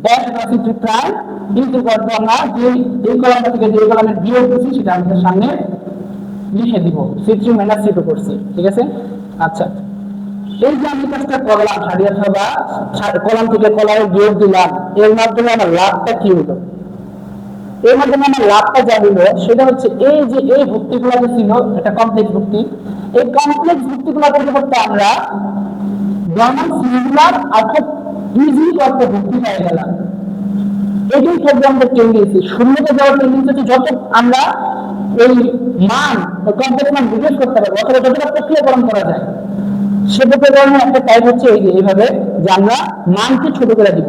ড্যাশ বা C3 প্রাইম ইনটু করব আমরা যে এই কলামটা থেকে যে কলামের বিয়োগ করছি সেটা আমাদের সামনে লিখে দিব, C3 মাইনাস C2 করছি। ঠিক আছে, আচ্ছা এই যে আমি কাজটা করলাম সারি অথবা কলাম থেকে কলামে বিয়োগ দিলাম, এর মাধ্যমে আমার লাভটা কি হলো, এর মাধ্যমে আমার লাভটা যা হলো সেটা হচ্ছে এই যে এই ভুক্তিগুলো যে ছিল এটা কমপ্লেক্স ভুক্তি, এই কমপ্লেক্স ভুক্তিগুলো পরিবর্তে আমরা নরমাল সিঙ্গুলার অর্থাৎ ইজি করতে ভুক্তি পেয়ে গেলাম। এটাই থাকবে আমাদের টেন্ডেন্সি, শূন্যতে যাওয়ার টেন্ডেন্সি হচ্ছে যত আমরা এই মান কমপ্লেক্স মান বিশেষ করতে পারবো অথবা যতটা প্রক্রিয়াকরণ করা যায় সে প্রক্রিয়াকরণের একটা টাইপ হচ্ছে এই যে এইভাবে যে আমরা মানকে ছোট করে দিব।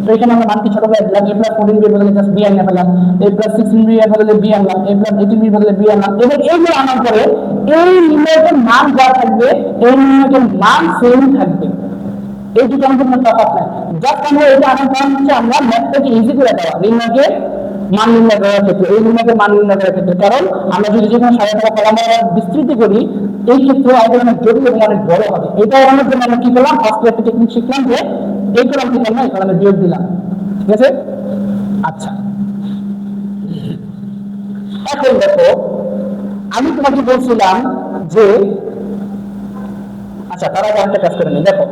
তো এখানে আমরা মানকে ছোট করে দিলাম, a প্লাস 14b এর বদলে জাস্ট b আনলাম, a প্লাস 16b এর বদলে b আনলাম, a প্লাস 18b এর বদলে b আনলাম। এবং এইগুলো আনার পরে এই নির্ণয়কের মান যা থাকবে এই নির্ণয়কের মান সেম থাকবে, এই দুটো আমাদের কোনো তফাৎ নাই। জাস্ট আমরা এটা আনার কারণ হচ্ছে আমরা ম্যাথটাকে ইজি করে দেওয়া, নির্ণয়কের মান নির্ণয় করার ক্ষেত্রে এই নির্ণয়কের মান নির্ণয় করার ক্ষেত্রে। কারণ আমরা যদি যেখানে সাধারণত কলাম বিস্তৃতি করি এই ক্ষেত্রে আমাদের অনেক জটিল এবং অনেক বড় হবে। এটা এড়ানোর জন্য আমরা কি করলাম, ফার্স্ট একটা টেকনিক শিখলাম যে এই কলাম থেকে আমরা এই কলামে বিয়োগ দিলাম। ঠিক আছে, আচ্ছা এখন দেখো আমি তোমাকে বলছিলাম যে আচ্ছা তারা একটা কাজ করে নি, দেখো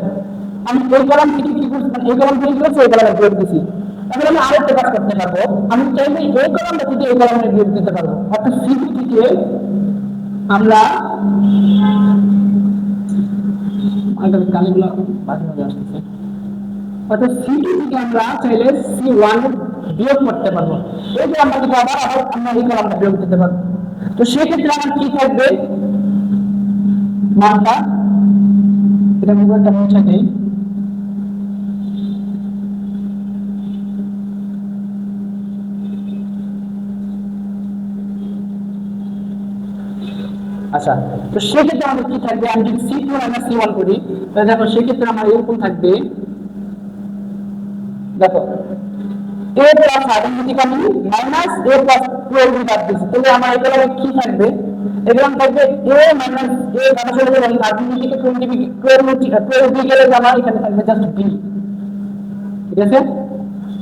আমি এই কলাম থেকে কি করছি, এই কলাম থেকে কি করছি, এই কলামে বিয়োগ দিছি। এখন আমি আরেকটা কাজ করতে পারবো, আমি চাইলে এই কলামটা থেকে এই কলামে বিয়োগ দিতে পারবো, অর্থাৎ C2 থেকে আমরা কালিগুলো বাজে হয়ে আসতেছে, অর্থাৎ C2 থেকে আমরা চাইলে C1 বিয়োগ করতে পারবো। এই যে আমরা যদি আবার আমরা এই কলামটা বিয়োগ দিতে পারবো, তো সেক্ষেত্রে আমার কি থাকবে মানটা, এটা মোবাইলটা মুছে দেই। আচ্ছা তো সেক্ষেত্রে আমাদের কি থাকবে, আমি যদি C2 মাইনাস C1 করি তাহলে দেখো সেক্ষেত্রে আমার এরকম থাকবে, দেখো a প্লাস 13 থেকে আমি মাইনাস a প্লাস 12 বাদ দিচ্ছি, তাহলে আমার এই কলামে কি থাকবে, এরকম থাকবে a মাইনাস a কাটা চলে যাবে 13 থেকে 12 গেলে আমার এখানে থাকবে জাস্ট b। ঠিক আছে,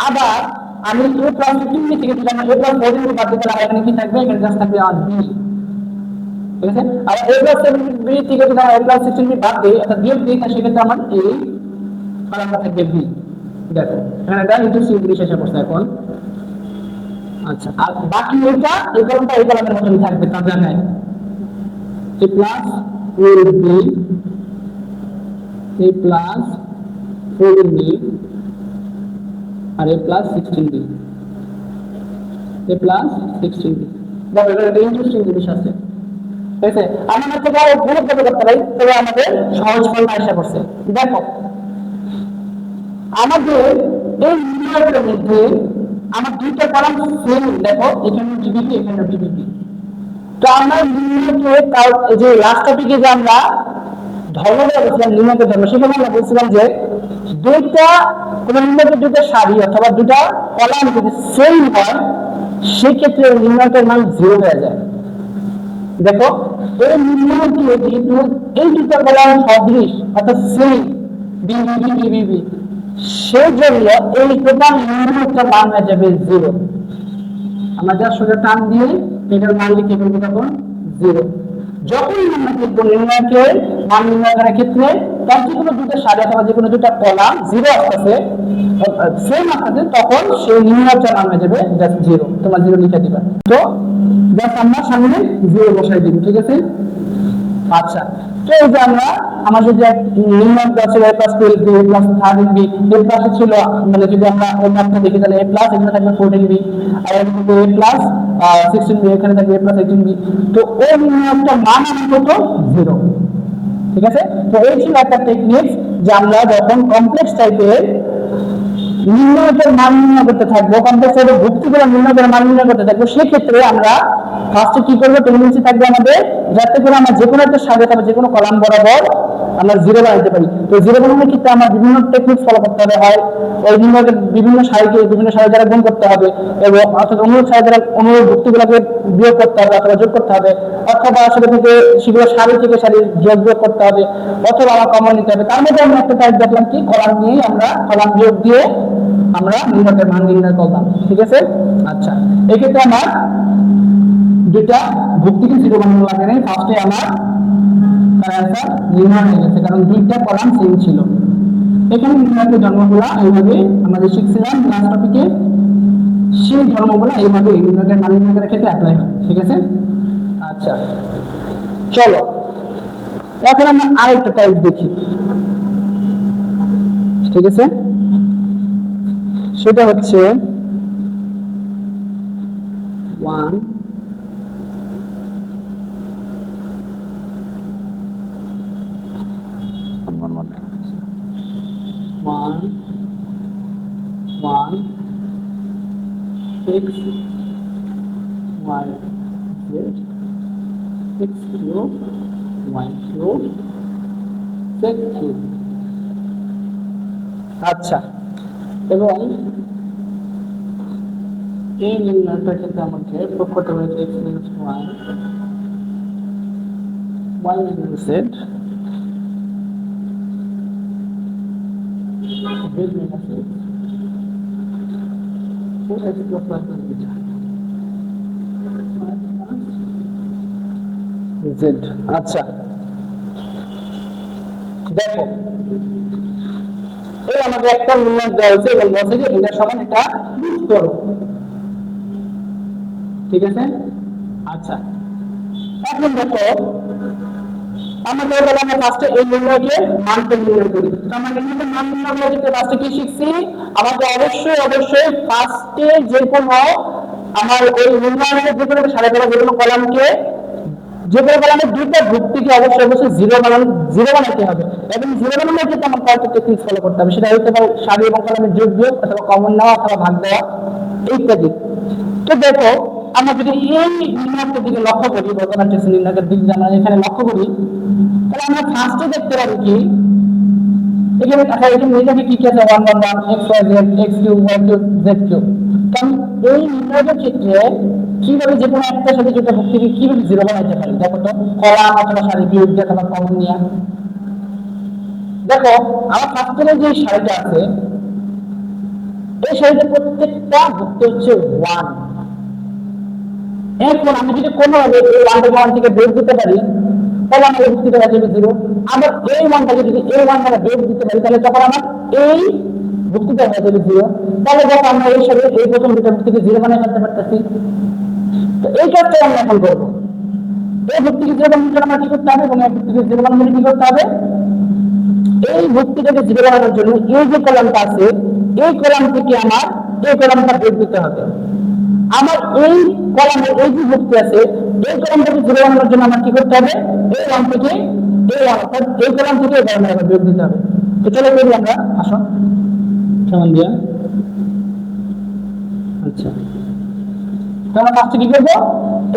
আবার আমি a প্লাস 15 থেকে দিলাম a প্লাস 14 বাদ দিতে, এখানে কি থাকবে, এখানে জাস্ট থাকবে আর b। ঠিক আছে, আর a প্লাস 7b থেকে যদি আমরা a প্লাস 16b বাদ দিই অর্থাৎ বিয়োগ দিই সেক্ষেত্রে আমার এই কলামটা থাকবে বি। দেখো এখানে এটা ইনটু সি ইংলিশ এসে পড়ছে এখন। আচ্ছা, আর বাকি এটা এই কলামটা এই কলামের মতনই থাকবে তার জায়গায়। a plus 4b, a plus 4b R a plus 16b, a plus 16b। দেখো এটা ইন্টারেস্টিং জিনিস আছে, ঠিক আছে? আমরা না থেকে গুণিত করতে পারি, তবে আমাদের সহজ ফল আসা করছে। দেখো আমাদের এই নির্ণয়ের মধ্যে আমার দুইটা কলাম সেম, দেখো এখানে ডিবিপি এখানে ডিবিপি। তো আমরা নির্ণয়কে এই যে লাস্ট টপিকে যে আমরা ধর্ম বলেছিলাম, নির্ণয়কের ধর্ম, সেখানে আমরা বলছিলাম যে দুইটা কোন নির্ণয়কের দুইটা সারি অথবা দুইটা কলাম যদি সেম হয় সেক্ষেত্রে নির্ণয়কের মান 0 হয়ে যায়। দেখো এই নির্ণয়কে যেহেতু এই দুটো কলাম সদৃশ অর্থাৎ সেম বিবিবি বিবিবি, সেই জন্য এই টোটাল নির্ণয়কের মান হয়ে যাবে 0। আমরা যা সোজা টান দিয়ে এটার মান লিখে ফেলবো তখন 0। যখনই আমরা দেখবো নির্ণয়কের মান নির্ণয় করার ক্ষেত্রে তার যে কোনো দুটো সারি অথবা যে কোনো দুটো কলাম 0 আসতেছে সেম আসতেছে, তখন সেই নির্ণয়কের মান হয়ে যাবে জাস্ট 0। তোমার 0 লিখে দিবা। তো জাস্ট আমরা সামনে 0 বসাই দিব, ঠিক আছে? আচ্ছা, তো এই যে আমরা আমাদের যে নির্ণয় আছে a plus 12b a plus 13b, এর পাশে ছিল মানে যদি আমরা ওই ম্যাথটা দেখি তাহলে a প্লাস এখানে থাকবে 14b আর এখানে a প্লাস 16b এখানে থাকবে a প্লাস 18b। তো ওই নির্ণয়টা মান আমার কত? 0, ঠিক আছে? তো এই ছিল একটা টেকনিক যে আমরা যখন কমপ্লেক্স টাইপের নির্ণয়কের মান নির্ণয় করতে থাকবো, কমপ্লেক্স টাইপের ভুক্তিগুলো নির্ণয়কের মান নির্ণয় করতে থাকবো, সেক্ষেত্রে আমরা ফার্স্টে কি করবো, টেন্ডেন্সি থাকবে আমাদের যাতে করে আমরা যে কোনো একটা সারি অথবা যে কোনো কলাম বরাবর আমরা 0 বানাতে পারি। তো 0 বানানোর ক্ষেত্রে আমরা বিভিন্ন টেকনিক ফলো করতে হবে, হয় ওই নির্ণয়কের বিভিন্ন সারিকে বিভিন্ন সারি দ্বারা গুণ করতে হবে এবং অর্থাৎ অনুরূপ সারি দ্বারা অনুরূপ ভুক্তিগুলোকে বিয়োগ করতে হবে অথবা যোগ করতে হবে, অথবা সেটা থেকে সেগুলো সারি থেকে সারি যোগ বিয়োগ করতে হবে, অথবা আমরা কমন নিতে হবে। তার মধ্যে আমরা একটা টাইপ দেখলাম কি, কলাম নিয়ে আমরা কলাম বিয়োগ দিয়ে আমরা নির্ণয়কের মান নির্ণয় করলাম, ঠিক আছে? আচ্ছা, এক্ষেত্রে আমার দুইটা ভুক্তিকে 0 বানানো লাগে নাই, ফার্স্টে আমার অ্যান্সার নির্ণয় হয়ে গেছে কারণ দুইটা কলাম সেম ছিল। এখানে নির্ণয়কের ধর্মগুলো এইভাবে আমাদের শিখছিলাম লাস্ট টপিকে, সেই ধর্মগুলো এইভাবে নির্ণয়কের মান নির্ণয় করার ক্ষেত্রে অ্যাপ্লাই হয়, ঠিক আছে? আচ্ছা চলো এখন আমরা আরেকটা টাইপ দেখি, ঠিক আছে? সেটা হচ্ছে 1 1 x y z x cube y cube z cube। আচ্ছা, এবং এই নির্ণয়টার ক্ষেত্রে আমাকে প্রয়োগ করতে হবে x minus y y minus z z minus x 4x plus y plus beta z। আচ্ছা দেখো এই আমাদের একটা নির্ণয় দেওয়া হয়েছে এবং বলছে যে এটা সমান এটা করো, ঠিক আছে? আচ্ছা এখন দেখো আমাদের বলে আমরা ফার্স্টে এই নির্ণয়কে মানকে নির্ণয় করি। তো আমরা নির্ণয়কে মান নির্ণয় করার ক্ষেত্রে ফার্স্টে কি শিখছি, আমাদের অবশ্যই ফার্স্টে যে কোনো আমার ওই নির্ণয়ের যে কোনো সারি দ্বারা যে কোনো কলামকে যে কোনো কলামের দুইটা ভুক্তিকে অবশ্যই 0 বানাতে হবে এবং 0 বানানোর ক্ষেত্রে আমার কয়েকটা টেকনিক ফলো করতে হবে। সেটা হতে পারে সারি এবং কলামের যোগ বিয়োগ অথবা কমন নেওয়া অথবা ভাগ দেওয়া ইত্যাদি। তো দেখো আমরা যদি এই নির্ণয়কের দিকে লক্ষ্য করি, বর্তমান টেস্ট নির্ণয়কের দিকে আমরা এখানে লক্ষ্য করি, তাহলে আমরা ফার্স্টে দেখতে পারি কি এখানে নির্ণয়কে কি কি আছে 1 1 1 x y z x cube y cube z cube। কারণ এই নির্ণয়কের ক্ষেত্রে কিভাবে যে কোনো একটা সাথে যেটা ভুক্তিকে কিভাবে 0 বানাইতে পারি, দেখো তো কলাম অথবা সারি বিয়োগ দিয়ে অথবা কমন নিয়ে। দেখো আমার ফার্স্টে যে সারিটা আছে এই সারিতে প্রত্যেকটা ভুক্তি হচ্ছে 1। এখন আমি যদি কোনোভাবে এই 1 থেকে 1 থেকে বের করতে পারি তাহলে আমার এই ভুক্তিটা হয়ে যাবে 0। আবার এই মানটাকে যদি এই মান দ্বারা বিয়োগ দিতে পারি তাহলে তখন আমার এই ভুক্তিটা হয়ে যাবে 0। তাহলে দেখো আমরা এই সাথে এই প্রথম দুটো ভুক্তিকে 0 বানিয়ে ফেলতে পারতেছি। তো এই কাজটা আমরা এখন করবো। এই ভুক্তিকে 0 বানানোর জন্য আমরা কি করতে হবে এবং এই ভুক্তিকে 0 বানানোর জন্য কি করতে হবে, এই ভুক্তিটাকে 0 বানানোর জন্য এই যে কলামটা আছে এই কলাম থেকে আমার এই কলামটা বিয়োগ দিতে হবে। আমার এই কলামে এই যে ভুক্তি আছে এই কলামটাকে 0 বানানোর জন্য আমার কি করতে হবে, এই মান থেকে এই কলাম থেকে এই কলামে বিয়োগ দিতে হবে। তো চলো করি আমরা, আসো সমান দিয়া। আচ্ছা, তাহলে ফার্স্টে কি করবো,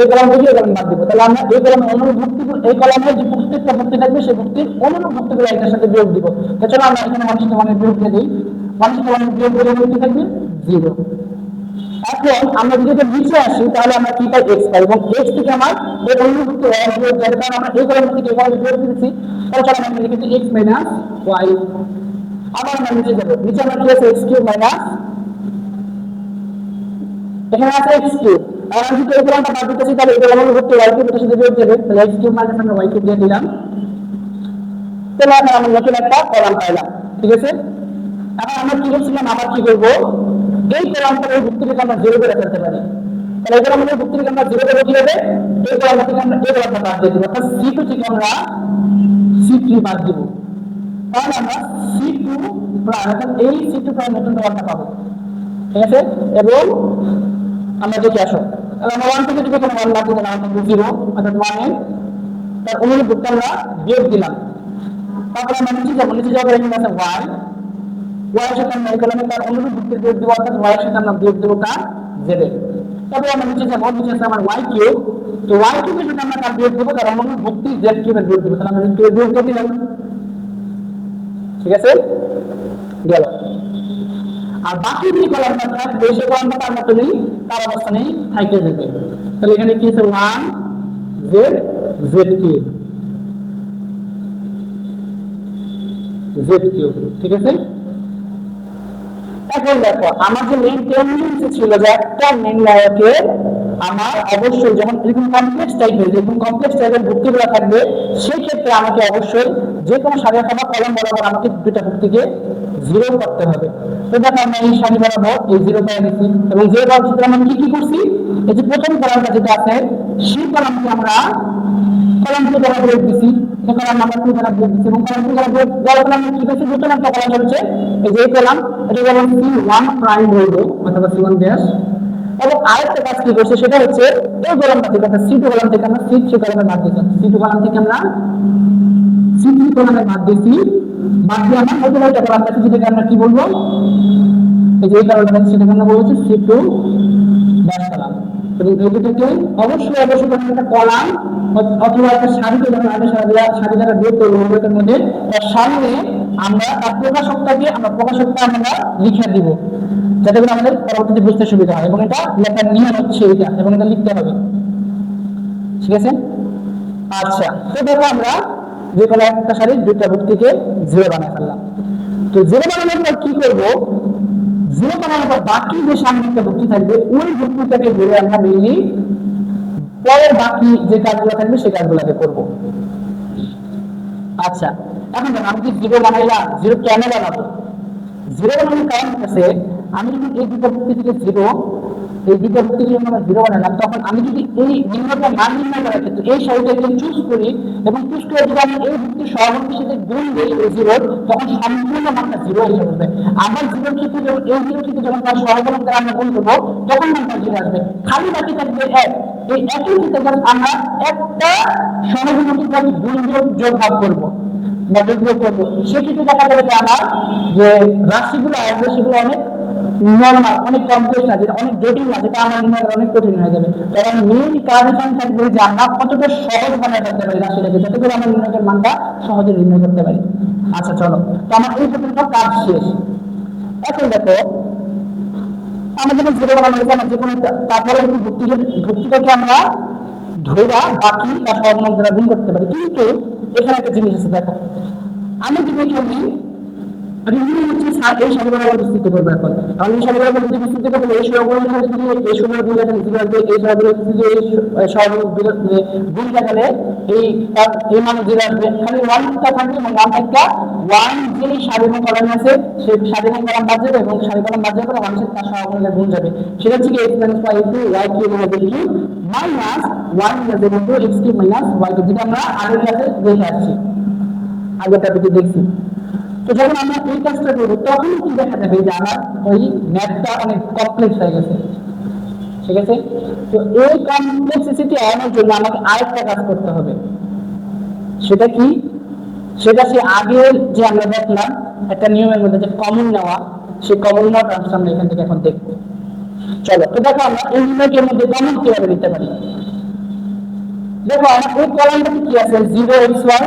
এই কলাম থেকে এই কলাম বাদ দিব। তাহলে আমরা এই কলামের অনুরূপ ভুক্তি, এই কলামের যে প্রত্যেকটা ভুক্তি থাকবে সেই ভুক্তির অনুরূপ ভুক্তিগুলো এটার সাথে বিয়োগ দিব। তো চলো আমরা এখানে মানুষকে মানে বিয়োগ দিয়ে দিই। মানুষকে মানে বিয়োগ করে কি থাকবে 0। এখন আমরা যদি এটা নিচে আসি তাহলে আমরা কি পাই, x পাই, এবং x থেকে আমার এই অনুরূপ ভুক্তি y বিয়োগ যাবে, কারণ আমরা এই কলাম থেকে এই কলামে বিয়োগ দিয়েছি। তাহলে চলো আমরা লিখেছি x - y। আবার আমরা নিচে যাব, নিচে আমরা কি আছে x³ মাইনাস, এখানে আছে x³ আর আমি যদি এই কলামটা বাদ দিতেছি তাহলে এই কলামের ভুক্তি y³ এর সাথে বিয়োগ যাবে, তাহলে x³ মাইনাস আমরা y³ দিয়ে দিলাম। তাহলে এখন আমরা নতুন একটা কলাম পাইলাম, ঠিক আছে। এখন আমরা কি করছিলাম, আবার কি করব, এই কলামটার এই ভুক্তিটাকে আমরা 0 করে ফেলতে পারি। তাহলে এই কলামের ভুক্তিটাকে আমরা 0 করে কি হবে, এই কলাম থেকে আমরা এই কলামটা বাদ দিয়ে দিব, অর্থাৎ C2 থেকে আমরা C3 বাদ দিব। তাহলে আমরা C2 প্রাইম, অর্থাৎ এই C2 প্রাইম নতুন কলামটা পাবো, ঠিক আছে। এবং আমরা দেখে আসো, তাহলে আমরা 1 থেকে যদি কোনো 1 বাদ দিই তাহলে আমরা পাবো 0, অর্থাৎ 1 এর তার অনুরূপ ভুক্তি আমরা বিয়োগ দিলাম। তারপরে আমরা নিচে যাবো, নিচে যাওয়ার এখানে আছে y, y এর সাথে আমরা এই কলামে তার অনুরূপ ভুক্তি বিয়োগ দিব, অর্থাৎ y এর সাথে আমরা বিয়োগ দেব কার, z এর। তারপরে আমরা নিচে যাবো, নিচে আছে আমার y কিউব, তো y কিউবের সাথে আমরা তার বিয়োগ দেব তার অনুরূপ ভুক্তি z কিউবের বিয়োগ দেব, তাহলে আমরা বিয়োগ করে দিলাম, ঠিক আছে, গেল। আর বাকি যে কলামটা থাকবে সেই কলামটা তার মতনই তার অবস্থানেই থাকতে যাবে। তাহলে এখানে কি আছে 1 z z কিউব, ঠিক আছে। এখন দেখো আমার যে মেইন টেন্ডেন্সি ছিল যে একটা মেইন লাইকের আমার অবশ্যই যখন এরকম কমপ্লেক্স টাইপের ভুক্তিগুলো থাকবে সেই ক্ষেত্রে আমাকে অবশ্যই যে কোনো সারি অথবা কলাম বরাবর আমাকে দুটো ভুক্তিকে 0 করতে হবে। তো দেখো আমরা এই সারি বরাবর এই 0 পেয়ে গেছি, এবং যে বরাবর আমরা কি করছি, এই যে প্রথম কলামটা যেটা আছে সেই কলামকে আমরা কলাম থেকে দ্বারা বিয়োগ দিছি, কলাম নাম্বার 2 দ্বারা বিয়োগ দিছি, এবং কলাম 2 দ্বারা বিয়োগ দেওয়ার কলাম কি হচ্ছে, নতুন একটা কলাম হচ্ছে এই যে কলাম, এটা যেমন C1 প্রাইম বলবো অথবা C1 ড্যাশ। এবং আরেকটা কাজ কি করছে সেটা হচ্ছে এই কলামটা থেকে অর্থাৎ C2 কলাম থেকে আমরা C3 কলামে বাদ দিছি, C2 কলাম থেকে আমরা C3 কলামে বাদ দিছি, বাদ দিয়ে আমরা নতুন একটা কলাম আছে যেটাকে আমরা কি বলবো, এই যে এই কলামটা সেটাকে আমরা বলছি C2 ড্যাশ কলাম। এবং এই দুটোকে অবশ্যই একটা কলাম অথবা একটা সারিকে যখন আমরা সারি দ্বারা বিয়োগ করবো এর মধ্যে তার সামনে আমরা তার প্রকাশকটাকে আমরা লিখে দিব, যাতে করে আমাদের পরবর্তীতে বুঝতে সুবিধা হয়। এবং এটা লেখার নিয়ম হচ্ছে এটা, এবং এটা লিখতে হবে, ঠিক আছে। আচ্ছা, তো দেখো আমরা যে কোনো একটা সারির দুইটা ভুক্তিকে 0 বানিয়ে ফেললাম। তো 0 বানানোর পর কি করবো, 0 বানানোর পর বাকি যে সামনে একটা ভুক্তি থাকবে ওই ভুক্তিটাকে ধরে আমরা মেইনলি পরের বাকি যে কাজগুলো থাকবে সেই কাজগুলোকে করবো। আচ্ছা, এখন দেখো আমি কি 0 বানাইলাম, 0 কেন বানাবো, 0 বানানোর কারণ হচ্ছে আমি যদি এই দুটো ভুক্তি থেকে 0 আমরা 0 বানালাম, তখন আমি যদি এই নিম্নটা মান নির্ণয় করার ক্ষেত্রে এই সারিটাকে চুজ করি এবং চুজ করে যদি আমি এই ভুক্তির সহগের সাথে গুণ দিই এই 0, তখন সম্পূর্ণ মানটা 0 এসে যাবে। আবার 0 ক্ষেত্রে যখন এই 0 ক্ষেত্রে যখন তার সহগের দ্বারা আমরা গুণ করবো তখন মানটা 0 আসবে, খালি বাকি থাকবে 1। এই একই ক্ষেত্রে যখন আমরা একটা সহগের গুণ যোগ ভাগ করবো বা যোগ করবো, সেক্ষেত্রে দেখা যাবে যে আমার যে রাশিগুলো আসবে সেগুলো অনেক নরমাল, অনেক কমপ্লেক্স না, যেটা অনেক জটিল না, যেটা আমার নির্ণয় করা অনেক কঠিন হয়ে যাবে। তখন মেইন কারেকশন থাকবে যে আমরা কতটা সহজ বানায় করতে পারি রাশিটাকে, যাতে করে আমরা নির্ণয়ের মানটা সহজে নির্ণয় করতে পারি। আচ্ছা চলো, তো আমার এই পর্যন্ত কাজ শেষ। এখন দেখো আমাদের 0 বানানো হয়েছে, আমরা যে কোনো তারপরে ভুক্তিটাকে আমরা ধরা বাকি বা সহগুণক দ্বারা গুণ করতে পারি। কিন্তু এখানে একটা জিনিস আছে, দেখো আমি যদি এখানে এই সমীকরণ বিস্তৃত করবো। এখন আমি এই সমীকরণ বিস্তৃত করবো, এই সমীকরণ এই সমীকরণ গুণ দেখালে এই এই মানে 0 আসবে, খালি 1 টা থাকবে এবং 1 একটা 1 যে সারির কলাম আছে সেই সারির কলাম বাদ যাবে এবং সারির কলাম বাদ যাবে 1 এর তার সহগুণে গুণ যাবে, সেটা হচ্ছে কি x - y * y কিউব হবে কি minus 1 * x cube minus y cube, যেটা আমরা আগের ক্লাসে দেখে আসছি, আগের টপিকে দেখছি। তো যখন আমরা এই কাজটা করব তখন কি দেখা যাবে যে আমার ওই ম্যাথটা অনেক কমপ্লেক্স হয়ে গেছে, ঠিক আছে? তো এই কমপ্লেক্সিটি আনার জন্য আমাকে আরেকটা কাজ করতে হবে, সেটা কি? সেটা সে আগে যে আমরা দেখলাম একটা নিয়মের মধ্যে যে কমন নেওয়া, সেই কমন নেওয়া ট্রান্সফার আমরা এখান থেকে এখন দেখব। চলো, তো দেখো আমরা এই নিয়মের মধ্যে কমন কিভাবে নিতে পারি। দেখো আমার এই কলামটাতে কি আছে 0xy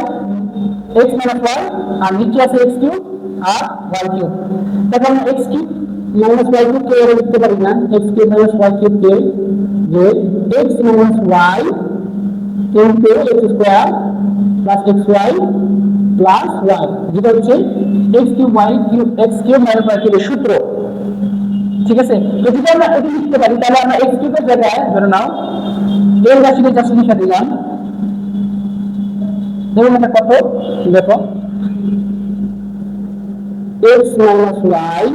x - y আর নিচে আছে x কিউব আর y কিউব। দেখো আমরা x cube minus y cube কে এর লিখতে পারি না, x cube minus y cube কে যে x মাইনাস y into x square plus xy plus y, যেটা হচ্ছে x cube y cube x cube minus y কিউবের সূত্র, ঠিক আছে? তো যদি আমরা এটা লিখতে পারি তাহলে আমরা x কিউবের জায়গায় ধরে নাও এর রাশিটা জাস্ট লিখে দিলাম, দেখুন এটা কত, দেখো x মাইনাস y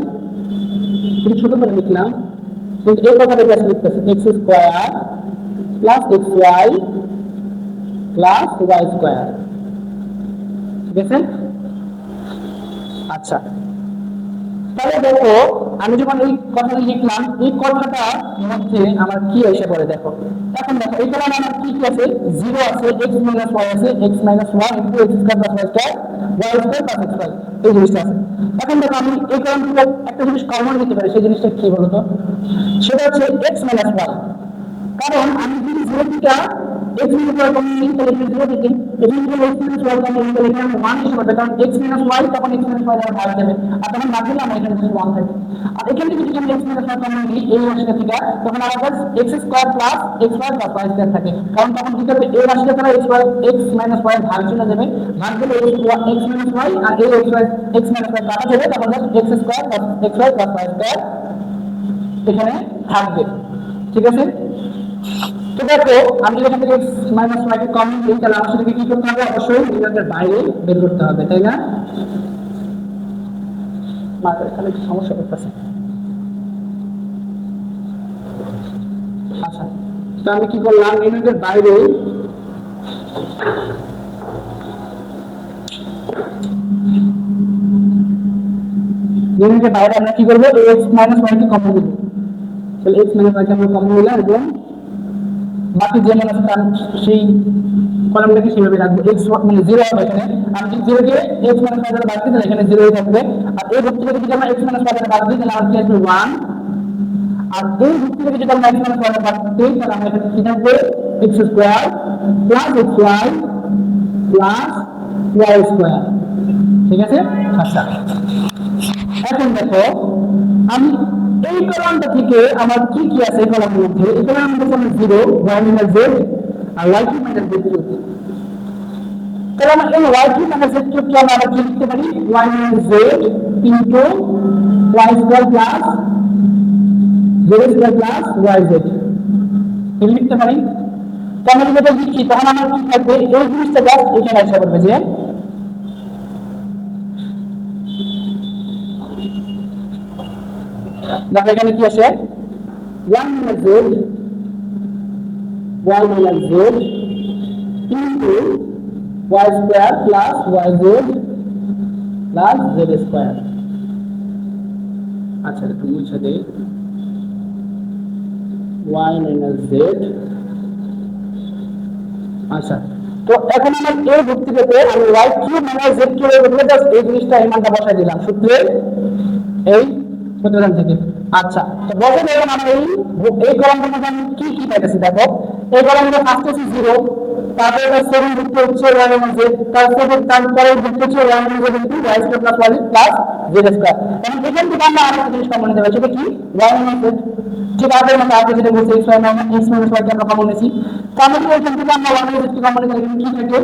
একটু ছোট করে লিখলাম, কিন্তু এই কথাটা জাস্ট লিখতেছি x square plus xy plus y square, ঠিক আছে? আচ্ছা, তাহলে দেখো আমি যখন এই কথাটা লিখলাম এই কথাটার মধ্যে আমার কি এসে পড়ে, দেখো এখন দেখো এই কলামে আমার কি কি আছে, 0 আছে, x মাইনাস y আছে, x minus 1 into x square plus y square, y square plus x square, এই জিনিসটা আছে। এখন দেখো আমি এই কলাম থেকে একটা জিনিস কমন নিতে পারি, সেই জিনিসটা কি বলতো? সেটা হচ্ছে x মাইনাস y, কারণ আমি যদি 0 থেকে x মাইনাস y কমন নিই তাহলে এখানে 0 থেকে এখানে যদি x মাইনাস y কমন নিই তাহলে এখানে 1 হিসেবে হবে, কারণ x মাইনাস y তখন x মাইনাস y দ্বারা ভাগ যাবে, আর তখন ভাগ দিলে আমার এখানে শুধু 1 থাকবে। আর এখানে যদি আমি x মাইনাস y কমন নিই এই রাশিটা থেকে, তখন আমার কাছে x square plus x square plus y square থাকে, কারণ তখন কি হবে এই রাশিটা দ্বারা x মাইনাস y ভাগ চলে যাবে, ভাগ দিলে x মাইনাস y আর এই x মাইনাস y কাটা যাবে, তখন x square plus x square plus y square এখানে থাকবে, ঠিক আছে? তো দেখো আমি এখান থেকে x মাইনাস y কে কমন নিই তাহলে আমার সাথে কি করতে হবে, অবশ্যই এটার বাইরে বের করতে হবে, তাই না? মাত্র এখানে একটু সমস্যা করতেছে। আচ্ছা, তো আমি কি করলাম এটার বাইরে বাইরে আমরা কি করবো x মাইনাস y কে কমন নিব, তাহলে x মাইনাস y কে আমরা কমন নিলাম এবং বাকি যে মান আছে তার সেই কলামটাকে সেভাবে রাখবো, x মানে 0 হবে এখানে, আমি যদি 0 কে x মাইনাস y দ্বারা ভাগ দিই তাহলে এখানে 0 ই থাকবে, আর এই ভুক্তি থেকে যদি আমরা x মাইনাস y দ্বারা ভাগ দিই তাহলে আমার কি আসবে 1, আর এই ভুক্তি থেকে যদি আমরা x মাইনাস y দ্বারা ভাগ দিই তাহলে আমরা এখানে কি থাকবে x square plus xy plus y square, ঠিক আছে? আচ্ছা, এখন দেখো আমি এই কলামটা থেকে আমার কি কি আছে এই কলামের মধ্যে, এই কলামের মধ্যে আছে 0 y মাইনাস z আর y cube minus z cube, তাহলে আমরা এই y cube minus z cube কে আমরা কি লিখতে পারি, y minus z into y square plus z square plus yz এই লিখতে পারি। তো আমরা যদি লিখি তখন আমার কি থাকবে, এই জিনিসটা জাস্ট এখানে এসে পড়বে যে দেখো এখানে কি আছে 1 minus z y minus z into y square plus yz plus z square। আচ্ছা একটু মুছে দেই, y minus z। আচ্ছা, তো এখন আমরা এই ভিত্তিতে আমি y cube minus z cube এর বদলে জাস্ট এই জিনিসটা এই মানটা বসাই দিলাম সূত্রে এই সূত্রটা থেকে। আচ্ছা, তো বসে দেখুন আমরা এই কলামটার মধ্যে আমি কি কি পাইতেছি, দেখো এই কলামটা ফার্স্ট আছে 0, তারপরে এটা 7 যুক্ত হচ্ছে y এবং z, তারপরে যুক্ত হচ্ছে y এবং z into y square plus y plus z square. এখন এখান থেকে আমরা আরেকটা জিনিস কমন নিতে পারি, সেটা কি y এবং z, ঠিক আছে? আমরা আগে যেটা বলছি x মাইনাস y কে আমরা কমন নিয়েছি, তার মানে এখান থেকে আমরা y এবং z কে কমন নিতে কি থাকে,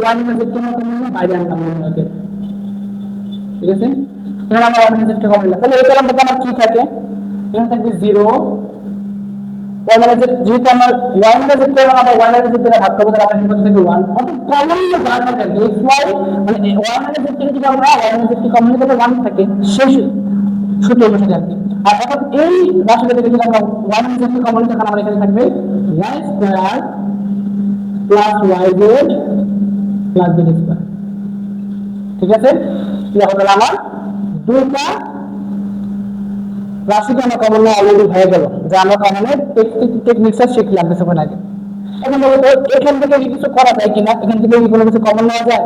y এবং z কে আমরা কমন নিয়ে বাইরে আনলাম, ঠিক আছে? এখানে আমরা y এবং z কে কমন নিলাম, তাহলে এই কলামটাতে আমার কি থাকে, এখানে থাকবে 0 y মানে যেহেতু আমার y মানে z করলাম আমরা y মানে z দ্বারা ভাগ করব তাহলে আমার কত থেকে 1 অর্থাৎ কমনলি যা থাকে x y মানে y মানে z থেকে যদি আমরা y মানে z কে কমন নিতে 1 থাকে শেষ সূত্র অনুসারে আর কি। আর এখন এই রাশিটা থেকে যদি আমরা y মানে z কে কমন নিতে তখন আমার এখানে থাকবে y square plus yz plus z square. ঠিক আছে, এখন হলো আমার দুইটা রাশিটা আমরা কমন অলরেডি হয়ে গেল, যা আমরা কমনের টেকনিক্সটা শিখলাম কিছুক্ষণ আগে। এখন বলতো এখান থেকে কি কিছু করা যায় কিনা, এখান থেকে কি কোনো কিছু কমন নেওয়া যায়?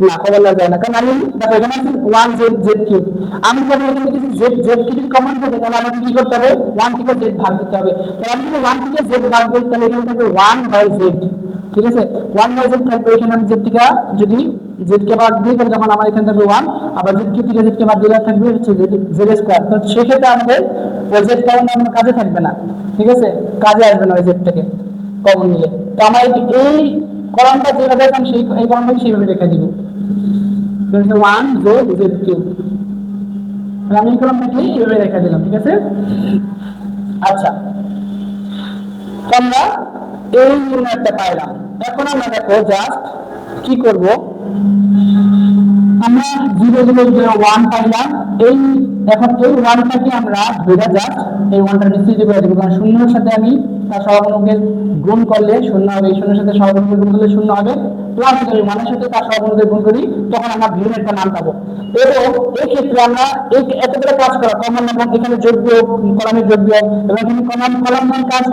না, কমন নেওয়া যায় না, কারণ আমি দেখো এখানে আছে 1 z z কিউব, আমি যদি এখান থেকে z z কিউব কমন করতে তাহলে আমাকে কি করতে হবে 1 থেকে z ভাগ দিতে হবে। তাহলে আমি যদি 1 থেকে z ভাগ দিই তাহলে এখানে থাকবে 1/z। ঠিক আছে, 1/z থাকবে, এখানে আমি z থেকে যদি z কে ভাগ দিই তাহলে যখন আমার এখানে থাকবে 1, আবার z কিউব থেকে z কে ভাগ দিলে থাকবে হচ্ছে z স্কয়ার। তো সেক্ষেত্রে আমাদের ওই z কমন আমার কাজে থাকবে না। ঠিক আছে, কাজে আসবে না ওই z থেকে কমন নিলে। তো আমার এই কলামটা যেভাবে আছে সেই এই কলামটাকে সেইভাবে রেখে দিব, 1 যোগ z কিউব, আমি এই কলামটাকে এইভাবে রেখে দিলাম। ঠিক আছে, আচ্ছা আমরা এই নির্ণয়টা পাইলাম। এখন আমরা দেখো জাস্ট কি করব, আমরা 0 0 0 1 পাইলাম। এই এখন এই 1টাকে আমরা ধরে জাস্ট এই 1টা নিশ্চিত করে দেব, কারণ শূন্যের সাথে আমি তার সহগুণকে গুণ করলে শূন্য হবে, এই শূন্যের সাথে সহগুণকে গুণ করলে শূন্য হবে, প্লাস যদি 1 এর সাথে তার সহগুণকে গুণ করি তখন আমরা ভিন্ন একটা মান পাবো। এবং এই ক্ষেত্রে আমরা এই এতগুলো কাজ করা কমন এবং এখানে যোগ বিয়োগ কলামের যোগ বিয়োগ এবং এখানে কলাম কাজ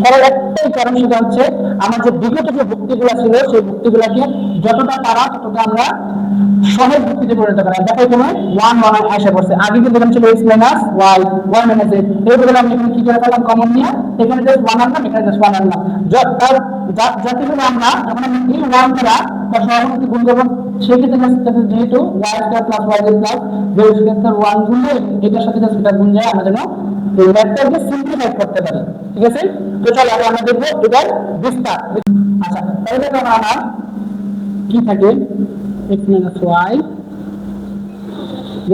করার একটাই কারণ, সেটা হচ্ছে আমার যে বিগত যে ভুক্তিগুলো ছিল সেই ভুক্তিগুলোকে যতটা পারা ততটা আমরা সহজ ভুক্তিতে পরিণত করা। দেখো এখানে 1 1 আসে পড়ছে, আগে কিন্তু এখানে ছিল x মাইনাস y y মাইনাস z, এইগুলো আমি এখানে কি করে পেলাম কমন নিয়ে, এখানে জাস্ট 1 আনলাম, এখানে জাস্ট 1 আনলাম। যাতে করে আমরা যখন আমি এই 1 দ্বারা তার সহগুণকে গুণ করব সেই ক্ষেত্রে যেহেতু y square plus y plus z square 1 গুণ এটার সাথে জাস্ট এটা গুণ যায়, আমরা যেন এই ম্যাথটাকে সিম্পলিফাই করতে পারি। ঠিক আছে, তো চলো আমরা দেখব এটার বিস্তার। আচ্ছা, তাহলে দেখো আমার কি থাকে x minus y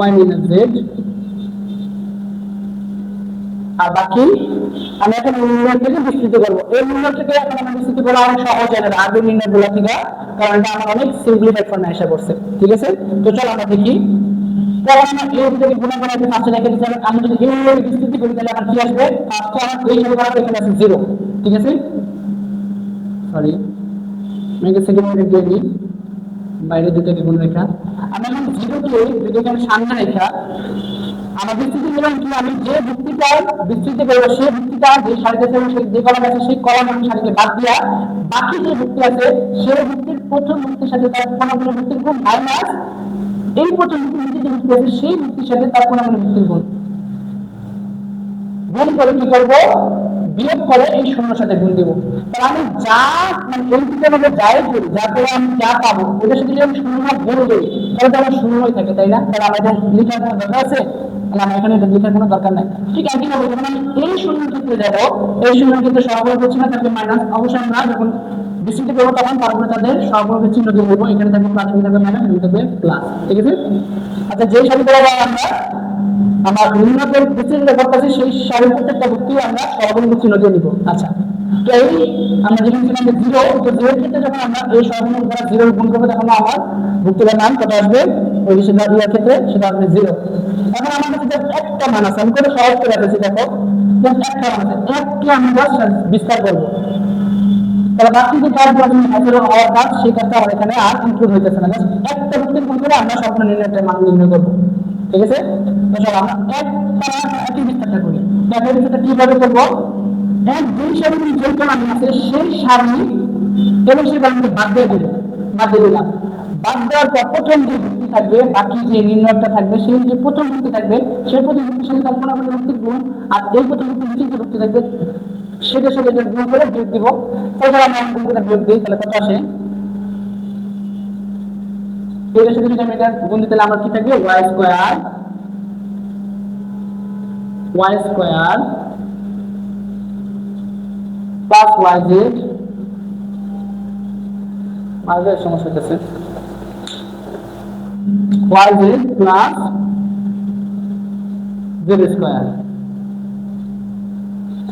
y minus z, আর বাকি আমি এখন নির্ণয় থেকে বিস্তৃত করবো। এই নির্ণয় থেকে এখন আমি বিস্তৃত করা অনেক সহজ হয় না আগে নির্ণয়গুলো থেকে, কারণ এটা আমার অনেক সিম্পলিফাইড ফর্মে এসে পড়ছে। ঠিক আছে, তো চলো আমরা দেখি। পড়াশোনা এই থেকে গুণ করা আছে ফার্স্টে রেখে দিতে হবে। আমি যদি এই নির্ণয় বিস্তৃত করি তাহলে আমার কি আসবে, ফার্স্টে আমার এই সংখ্যাটা এখানে আছে 0। ঠিক আছে, সরি আমি সেকেন্ড নির্ণয় দিয়ে দিই, বাইরে দুটোকে গুণ রেখা আমি এখন 0 কে দুটোকে আমি সামনে রেখা আমার বিস্তৃতি নিলাম কি, আমি যে ভিত্তিটা বিস্তৃতি করবো সেই ভিত্তিটা যে সারিতে আছে সেই যে কলাম আছে সেই কলাম আমি সারিকে বাদ দিয়া বাকি যে ভিত্তি আছে সেই ভিত্তির প্রথম ভিত্তির সাথে তার কোনাগুলো ভিত্তির গুণ মাইনাস এই প্রথম ভিত্তি যে ভিত্তি আছে সেই ভিত্তির সাথে তার কোনাগুলো ভিত্তির গুণ করে কি করবো, বিয়োগ করে এই শূন্যর সাথে গুণ দিব। তাহলে আমি যা মানে এই ভিত্তির মধ্যে যাই করি যাতে আমি যা পাবো ওটার সাথে যদি আমি শূন্য গুণ দিই তাহলে তো আমার শূন্যই থাকে, তাই না? তাহলে আমাদের লিখার কোনো দরকার আছে? তাহলে এখানে লিখার কোনো দরকার নাই। ঠিক আছে, যখন আমি এই শূন্য ক্ষেত্রে যাবো এই শূন্য ক্ষেত্রে সহগুণ করছি না থাকবে মাইনাস, অবশ্যই আমরা যখন বিস্তৃতি করবো তখন তারপরে তাদের সহগুণের চিহ্ন দিয়ে দেবো, এখানে থাকবে প্লাস এখানে থাকবে মাইনাস এখানে থাকবে প্লাস। ঠিক আছে, আচ্ছা যে সারি দ্বারা আমরা আমার নিম্নকের বিস্তৃত করতেছি সেই সারির প্রত্যেকটা ভুক্তি আমরা সহগুণের চিহ্ন দিয়ে নিব। আচ্ছা, তো এই আমরা যেখানে ছিলাম 0, তো 0 এর ক্ষেত্রে যখন আমরা এই সহগুণের দ্বারা 0 গুণ করবো তখন আমার ভুক্তির মান কত আসবে, ওই সেটা ইয়ার ক্ষেত্রে সেটা আসবে 0। এখন আমার কাছে জাস্ট একটা মান আছে, আমি করে সহজ করে রেখেছি, দেখো জাস্ট একটা মান আছে, একটি আমি জাস্ট বিস্তার করবো। তাহলে বাকি যে কাজগুলো তুমি হাজির হওয়ার কাজ সেই কাজটা আমার এখানে আর ইনক্লুড হইতেছে না, জাস্ট একটা ভুক্তির গুণ করে আমরা স্বপ্ন নির্ণয়ের মান নির্ণয় করবো। ঠিক আছে, তো চলো আমরা একই বিস্তারটা করি। দেখো বিস্তারটা কিভাবে করবো, এক দুই সারি যে কলাম আছে সেই সারি এবং সেই কলামকে বাদ দিয়ে দিলাম, বাদ দেওয়ার পর প্রথম যে ভিত্তি থাকবে বাকি যে নির্ণয়টা থাকবে সেই যে প্রথম ভিত্তি থাকবে সেই প্রথম ভিত্তির সাথে কল্পনা করে ভিত্তির গুণ, আর এই প্রথম ভিত্তি যে ভিত্তি থাকবে সেটার সাথে গুণ করে বিয়োগ দিব। তাহলে আমি গুণ করে বিয়োগ দিই তাহলে কত আসে, এর সাথে যদি আমি এটা গুণ দিই তাহলে আমার কি থাকবে y স্কয়ার প্লাস yz মাঝে সমস্যা হচ্ছে yz প্লাস z স্কয়ার।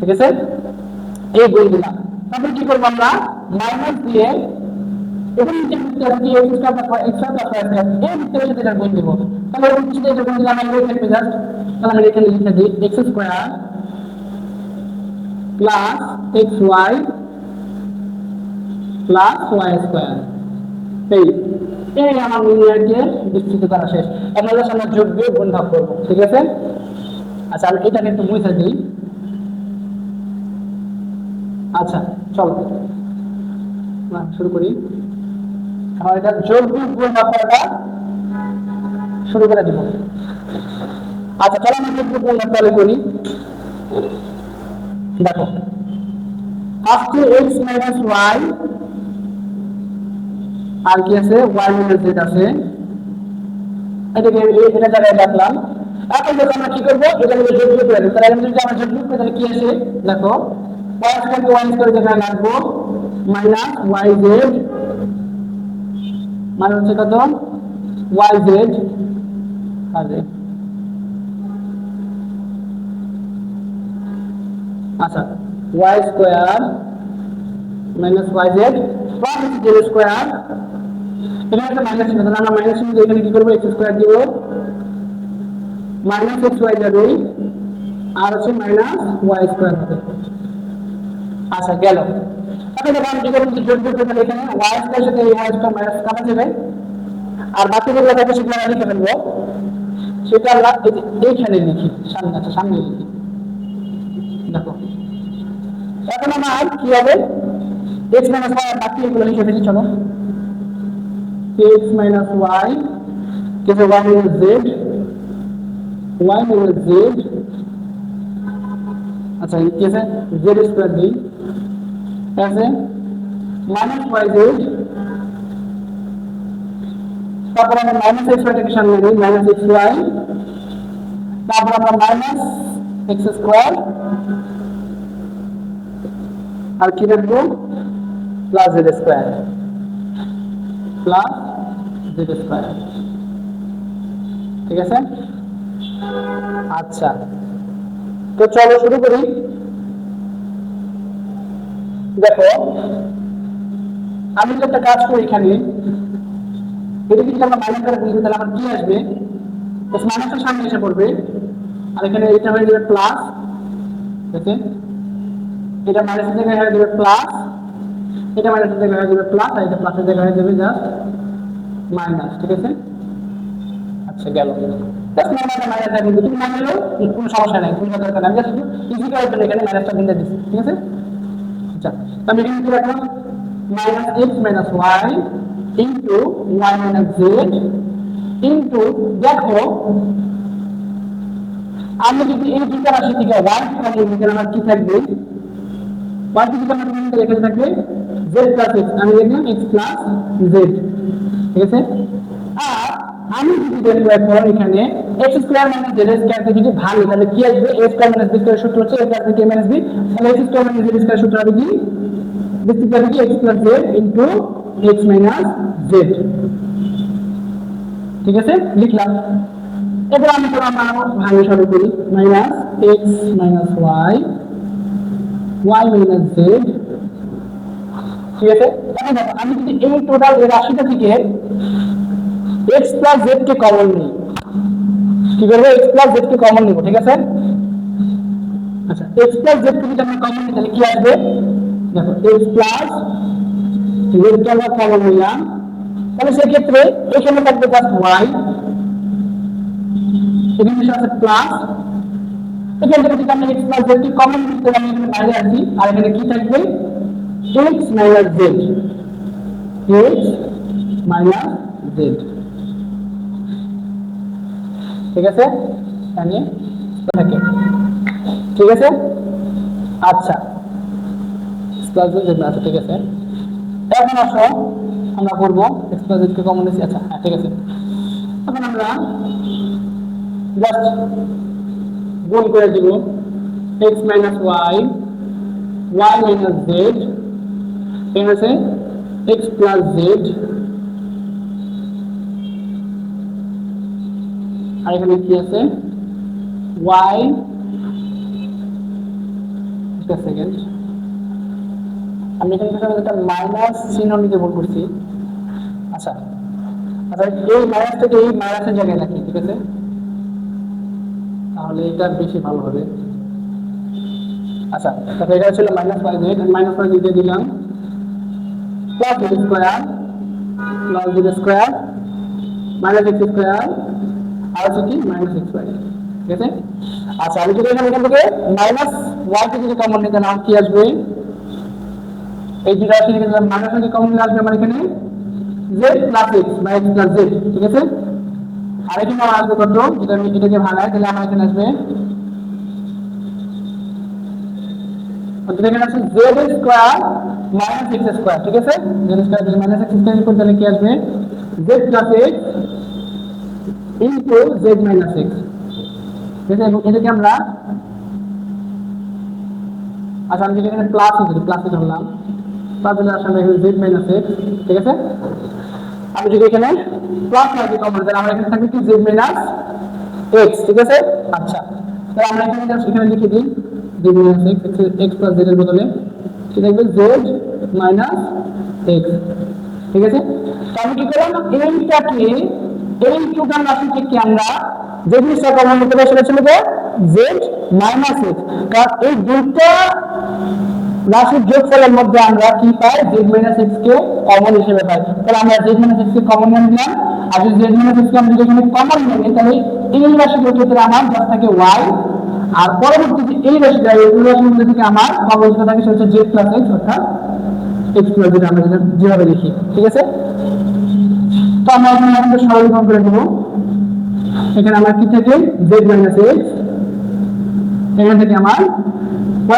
ঠিক আছে, এই গুণ দিলাম। তারপর কি করবো আমরা, মাইনাস দিয়ে এখানে যে বৃত্ত আছে কি x square plus x square plus y square এই বৃত্তের সাথে এটা গুণ দিব। তাহলে এর সাথে এটা গুণ দিলে আমরা এখানে জাস্ট তাহলে আমরা এখানে লিখে দিই x square plus xy plus y square. এই আমার নির্ণয়কে বিস্তৃত করা শেষ। আমরা সামনে যোগ বিয়োগ গুণ ভাগ করব, ঠিক আছে। আচ্ছা আমি এটাকে একটু মুছে দিই। আচ্ছা চলো শুরু করি। আমরা এটা যোগ বিয়োগ গুণ ভাগ করাটা শুরু করে দিব। আচ্ছা চলো আমরা যোগ বিয়োগ গুণ ভাগ তাহলে করি। দেখো আসছে x মাইনাস y আর কি আছে y মাইনাস z আছে, এটাকে এটা জায়গায় রাখলাম। এখন দেখো আমরা কি করব, এটা মিলে যোগ বিয়োগ করে দেব। তাহলে আমরা যদি আমরা যোগ বিয়োগ করি তাহলে কি আসে দেখো, y স্কয়ার কে y স্কয়ার জায়গায় রাখবো মাইনাস yz মানে হচ্ছে কত yz আছে। আচ্ছা y square minus yz plus z square, এখানে একটা মাইনাস চিহ্ন, তাহলে আমরা মাইনাস চিহ্ন দিয়ে এখানে কি করব x স্কয়ার দিব মাইনাস xy যাবে আর হচ্ছে মাইনাস y স্কয়ার হবে। আচ্ছা গেল। এখন দেখো আমি কি করব, যোগ বিয়োগ করতে এখানে y স্কয়ার সাথে y স্কয়ার মাইনাস কাটা যাবে আর বাকিগুলো দেখো সেটা আমরা লিখে ফেলবো। সেটা আমরা এইখানে লিখি সামনে, আচ্ছা সামনে লিখি দেখো। এখন আমার কি হবে x মাইনাস y বাকি এগুলো লিখে ফেলি। চলো x মাইনাস y কি আছে y minus z y minus z, আচ্ছা কি আছে z স্কয়ার দিই আছে মাইনাস yz, তারপর আমরা মাইনাস x y থেকে সামনে নিই মাইনাস xy, তারপর আমরা মাইনাস x স্কয়ার আর কি রাখবো plus z square plus z square, ঠিক আছে। আচ্ছা তো চলো শুরু করি। দেখো আমি যদি একটা কাজ করি এখানে, এটা যদি আমরা মাইনাস করে দিই তাহলে আমার কি আসবে, মাইনাসের সামনে এসে পড়বে আর এখানে এটা হয়ে যাবে প্লাস, ঠিক আছে। এটা মাইনাসের জায়গায় হয়ে যাবে প্লাস, এটা মাইনাসের জায়গায় হয়ে যাবে প্লাস আর এটা প্লাসের জায়গায় হয়ে যাবে জাস্ট মাইনাস, ঠিক আছে। আচ্ছা গেল। জাস্ট মাইনাসটা মাইনাস দিয়ে দিই, তুমি মাইনাসও কোনো সমস্যা নাই, কোনো দরকার নাই, জাস্ট ইজি করার জন্য এখানে মাইনাসটা দিয়ে দিচ্ছি, ঠিক আছে। আচ্ছা আমি এখানে কি রাখলাম মাইনাস x মাইনাস y into y minus z into, দেখো আমি যদি এই দুটো রাশি থেকে y কাটি তাহলে আমার কি থাকবে, y থেকে আমরা কি এখানে থাকবে z প্লাস x, আমি লিখলাম x প্লাস z, ঠিক আছে। আর আমি যদি দেখব এখন এখানে x square minus z square কে যদি ভাঙি তাহলে কি আসবে, a square minus b square সূত্র হচ্ছে a plus b minus b, তাহলে x square minus z square সূত্র হবে কি বিস্তৃত হবে কি x plus z into x minus z, ঠিক আছে লিখলাম। এবার আমি তো আমরা ভাঙা শুরু করি মাইনাস x মাইনাস y y মাইনাস z, ঠিক আছে। এখন দেখো আমি যদি এই টোটাল এই রাশিটা থেকে x প্লাস z কে কমন নিই, কি করব x প্লাস z কে কমন নিব, ঠিক আছে। আচ্ছা x প্লাস z কে যদি আমরা কমন নিই তাহলে কি আসবে, দেখো x প্লাস z কে আমরা কমন নিলাম, তাহলে সেই ক্ষেত্রে এখানে থাকবে জাস্ট y, এখানে আছে প্লাস, এখানে যদি আমরা x প্লাস z কে কমন নিতে আমি এখানে বাইরে আসি আর এখানে কি থাকবে x minus z, x minus z, ঠিক আছে এখানে থাকে, ঠিক আছে। আচ্ছা প্লাস z আছে, ঠিক আছে। এখন আসো আমরা করব x প্লাস z কে কমন নিছি, আচ্ছা হ্যাঁ ঠিক আছে। এখন আমরা জাস্ট গুণ করে দিব x মাইনাস y y মাইনাস z, ঠিক আছে, x প্লাস z আর এখানে কি আছে y একটা সেকেন্ড, আমি এখানে একটা মাইনাস চিহ্ন নিতে ভুল করছি। আচ্ছা আচ্ছা, এই মাইনাসটাকে এই মাইনাসের জায়গায় রাখি, ঠিক আছে, তাহলে এটা বেশি ভালো হবে। আচ্ছা তাহলে এটা ছিল -5z, মাইনাস 5 দিয়ে দিলাম plus z square plus z square minus x square আর হচ্ছে কি মাইনাস x স্কয়ার, ঠিক আছে। আচ্ছা আমি যদি এখান থেকে মাইনাস y কে যদি কমন নিতে নাও কি আসবে, এই দুটো রাশি থেকে মাইনাস কে কমন নিলে আসবে আমার এখানে z প্লাস x বা x প্লাস z, ঠিক আছে। আর এখানে আমার আসবে কত, যদি আমি এটাকে ভাঙাই তাহলে আমার এখানে আসবে এখানে আছে z square minus x square, ঠিক আছে। z square minus x square করতে তাহলে কি আসবে z plus x into z minus x, ঠিক আছে। এবং এটাকে আমরা আচ্ছা আমি এখানে প্লাস ধরলাম, প্লাস দিলে আসলে z মাইনাস x, ঠিক আছে। আমি যদি এখানে প্লাস রাখি কমন তাহলে আমরা এখানে থাকবে কি z মাইনাস x, ঠিক আছে। আচ্ছা তাহলে আমরা এখানে লিখে দিই z minus x plus z এর বদলে কি থাকবে z মাইনাস x, ঠিক আছে। তো আমি কি করলাম, এইটাকে এই টোটাল রাশি থেকে আমরা যে জিনিসটা কমন নিতে পারি সেটা ছিল যে z মাইনাস x, কারণ এই দুটো রাশির যোগফলের মধ্যে আমরা কি পাই z মাইনাস x কে কমন হিসেবে পাই। তাহলে আমরা z মাইনাস x কে কমন নিলাম, আর যদি z মাইনাস x কে আমরা এখানে কমন নিই তাহলে এই রাশির ক্ষেত্রে আমার জাস্ট থাকে y, আর পরবর্তীতে এই রাশিটা এই রাশির মধ্যে থেকে আমার কমন থাকে সেটা হচ্ছে z প্লাস x, অর্থাৎ x প্লাস যেটা আমরা যেভাবে লিখি, ঠিক আছে। তো আমরা এখানে একটা সরলীকরণ করে দেব, এখানে আমার কি থাকে z মাইনাস x, এখান থেকে আমার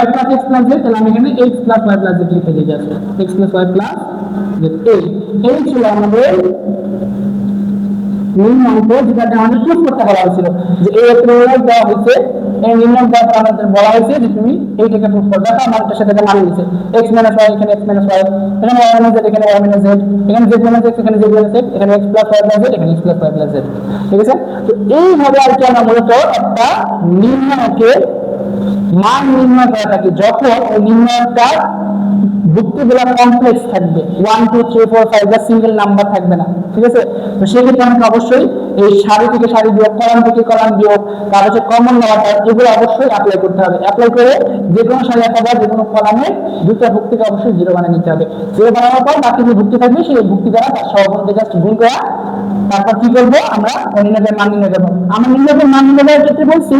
y plus x plus z, তাহলে আমি এখানে x plus y plus z লিখে দিই, আছে x plus y plus z। এই ছিল আমাদের নিম্নাঙ্ক, যেটাকে আমাদের প্রুফ করতে বলা হয়েছিল যে এই প্রয়োগ দেওয়া হয়েছে, এই নিম্নাঙ্ক দেওয়ার পর আমাদের বলা হয়েছে যে তুমি এইটাকে প্রুফ করবে, দেখো আমার এটার সাথে মানে নিচ্ছে x মাইনাস y, এখানে x মাইনাস y, এখানে y মাইনাস z, এখানে y মাইনাস z, এখানে z মাইনাস x, এখানে z মাইনাস x, এখানে x plus y plus z, এখানে x plus y plus z, ঠিক আছে। তো এইভাবে আর কি আমরা মূলত একটা নিম্নাঙ্কের মান নির্ণয় করা থাকে যখন ওই নির্ণয়টা যুক্তিগুলো কমপ্লেক্স থাকবে, 1 2 3 4 5 বা সিঙ্গেল নাম্বার থাকবে না, ঠিক আছে। তো সেই ক্ষেত্রে আমাকে অবশ্যই এই সারি থেকে সারি বিয়োগ, কলাম থেকে কলাম বিয়োগ, তার হচ্ছে কমন নেওয়াটা, এগুলো অবশ্যই অ্যাপ্লাই করতে হবে। অ্যাপ্লাই করে যে কোনো সারি অথবা যে কোনো কলামে দুটো ভুক্তিকে অবশ্যই জিরো বানিয়ে নিতে হবে। জিরো বানানোর পর বাকি যে ভুক্তি থাকবে সেই ভুক্তি দ্বারা তার সহগুণকে জাস্ট গুণ করা, তারপর কি করবো আমরা নির্ণয়ের মান নির্ণয় করবো। আমরা নির্ণয়ের মান নির্ণয়ের ক্ষেত্রে বলছি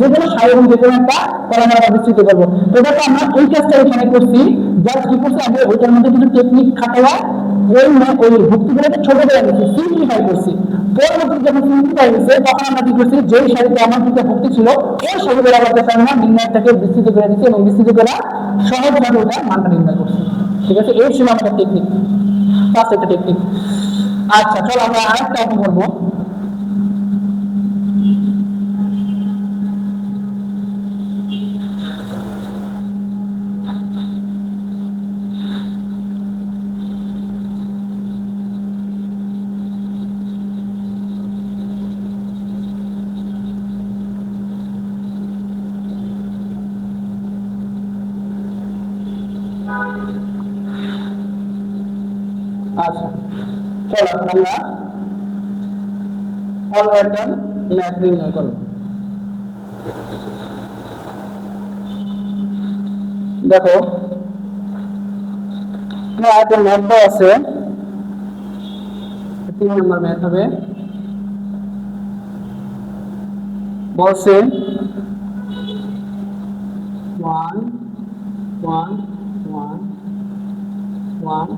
যে কোনো সারি এবং যে কোনো একটা কলাম আমরা বিস্তৃত করবো। তো দেখো আমরা এই কাজটা এখানে করছি, জাস্ট কি করছি আমরা ওইটার মধ্যে কিছু টেকনিক খাটাইয়া ওই ভুক্তিগুলোকে ছোট করে নিচ্ছি, সিম্পলিফাই করছি। পরবর্তীতে যখন সিম্পলিফাই হয়েছে তখন আমরা কি করছি, যেই সারিতে আমার দুটো ভুক্তি ছিল ওই সারিগুলো আবার আমরা নির্ণয়টাকে বিস্তৃত করে দিচ্ছি এবং বিস্তৃত করে সহজভাবে ওটা মানটা নির্ণয় করছি, ঠিক আছে। এই ছিল আমাদের টেকনিক, ফার্স্ট একটা টেকনিক। আচ্ছা চলো আমরা আরেকটা অঙ্ক করবো। আচ্ছা চলো এখন আমরা অন্য একটা ম্যাথ নির্ণয় করব। দেখো একটা ম্যাথ আছে, 3 নম্বর ম্যাথ হবে। বলছে 1 1 1 1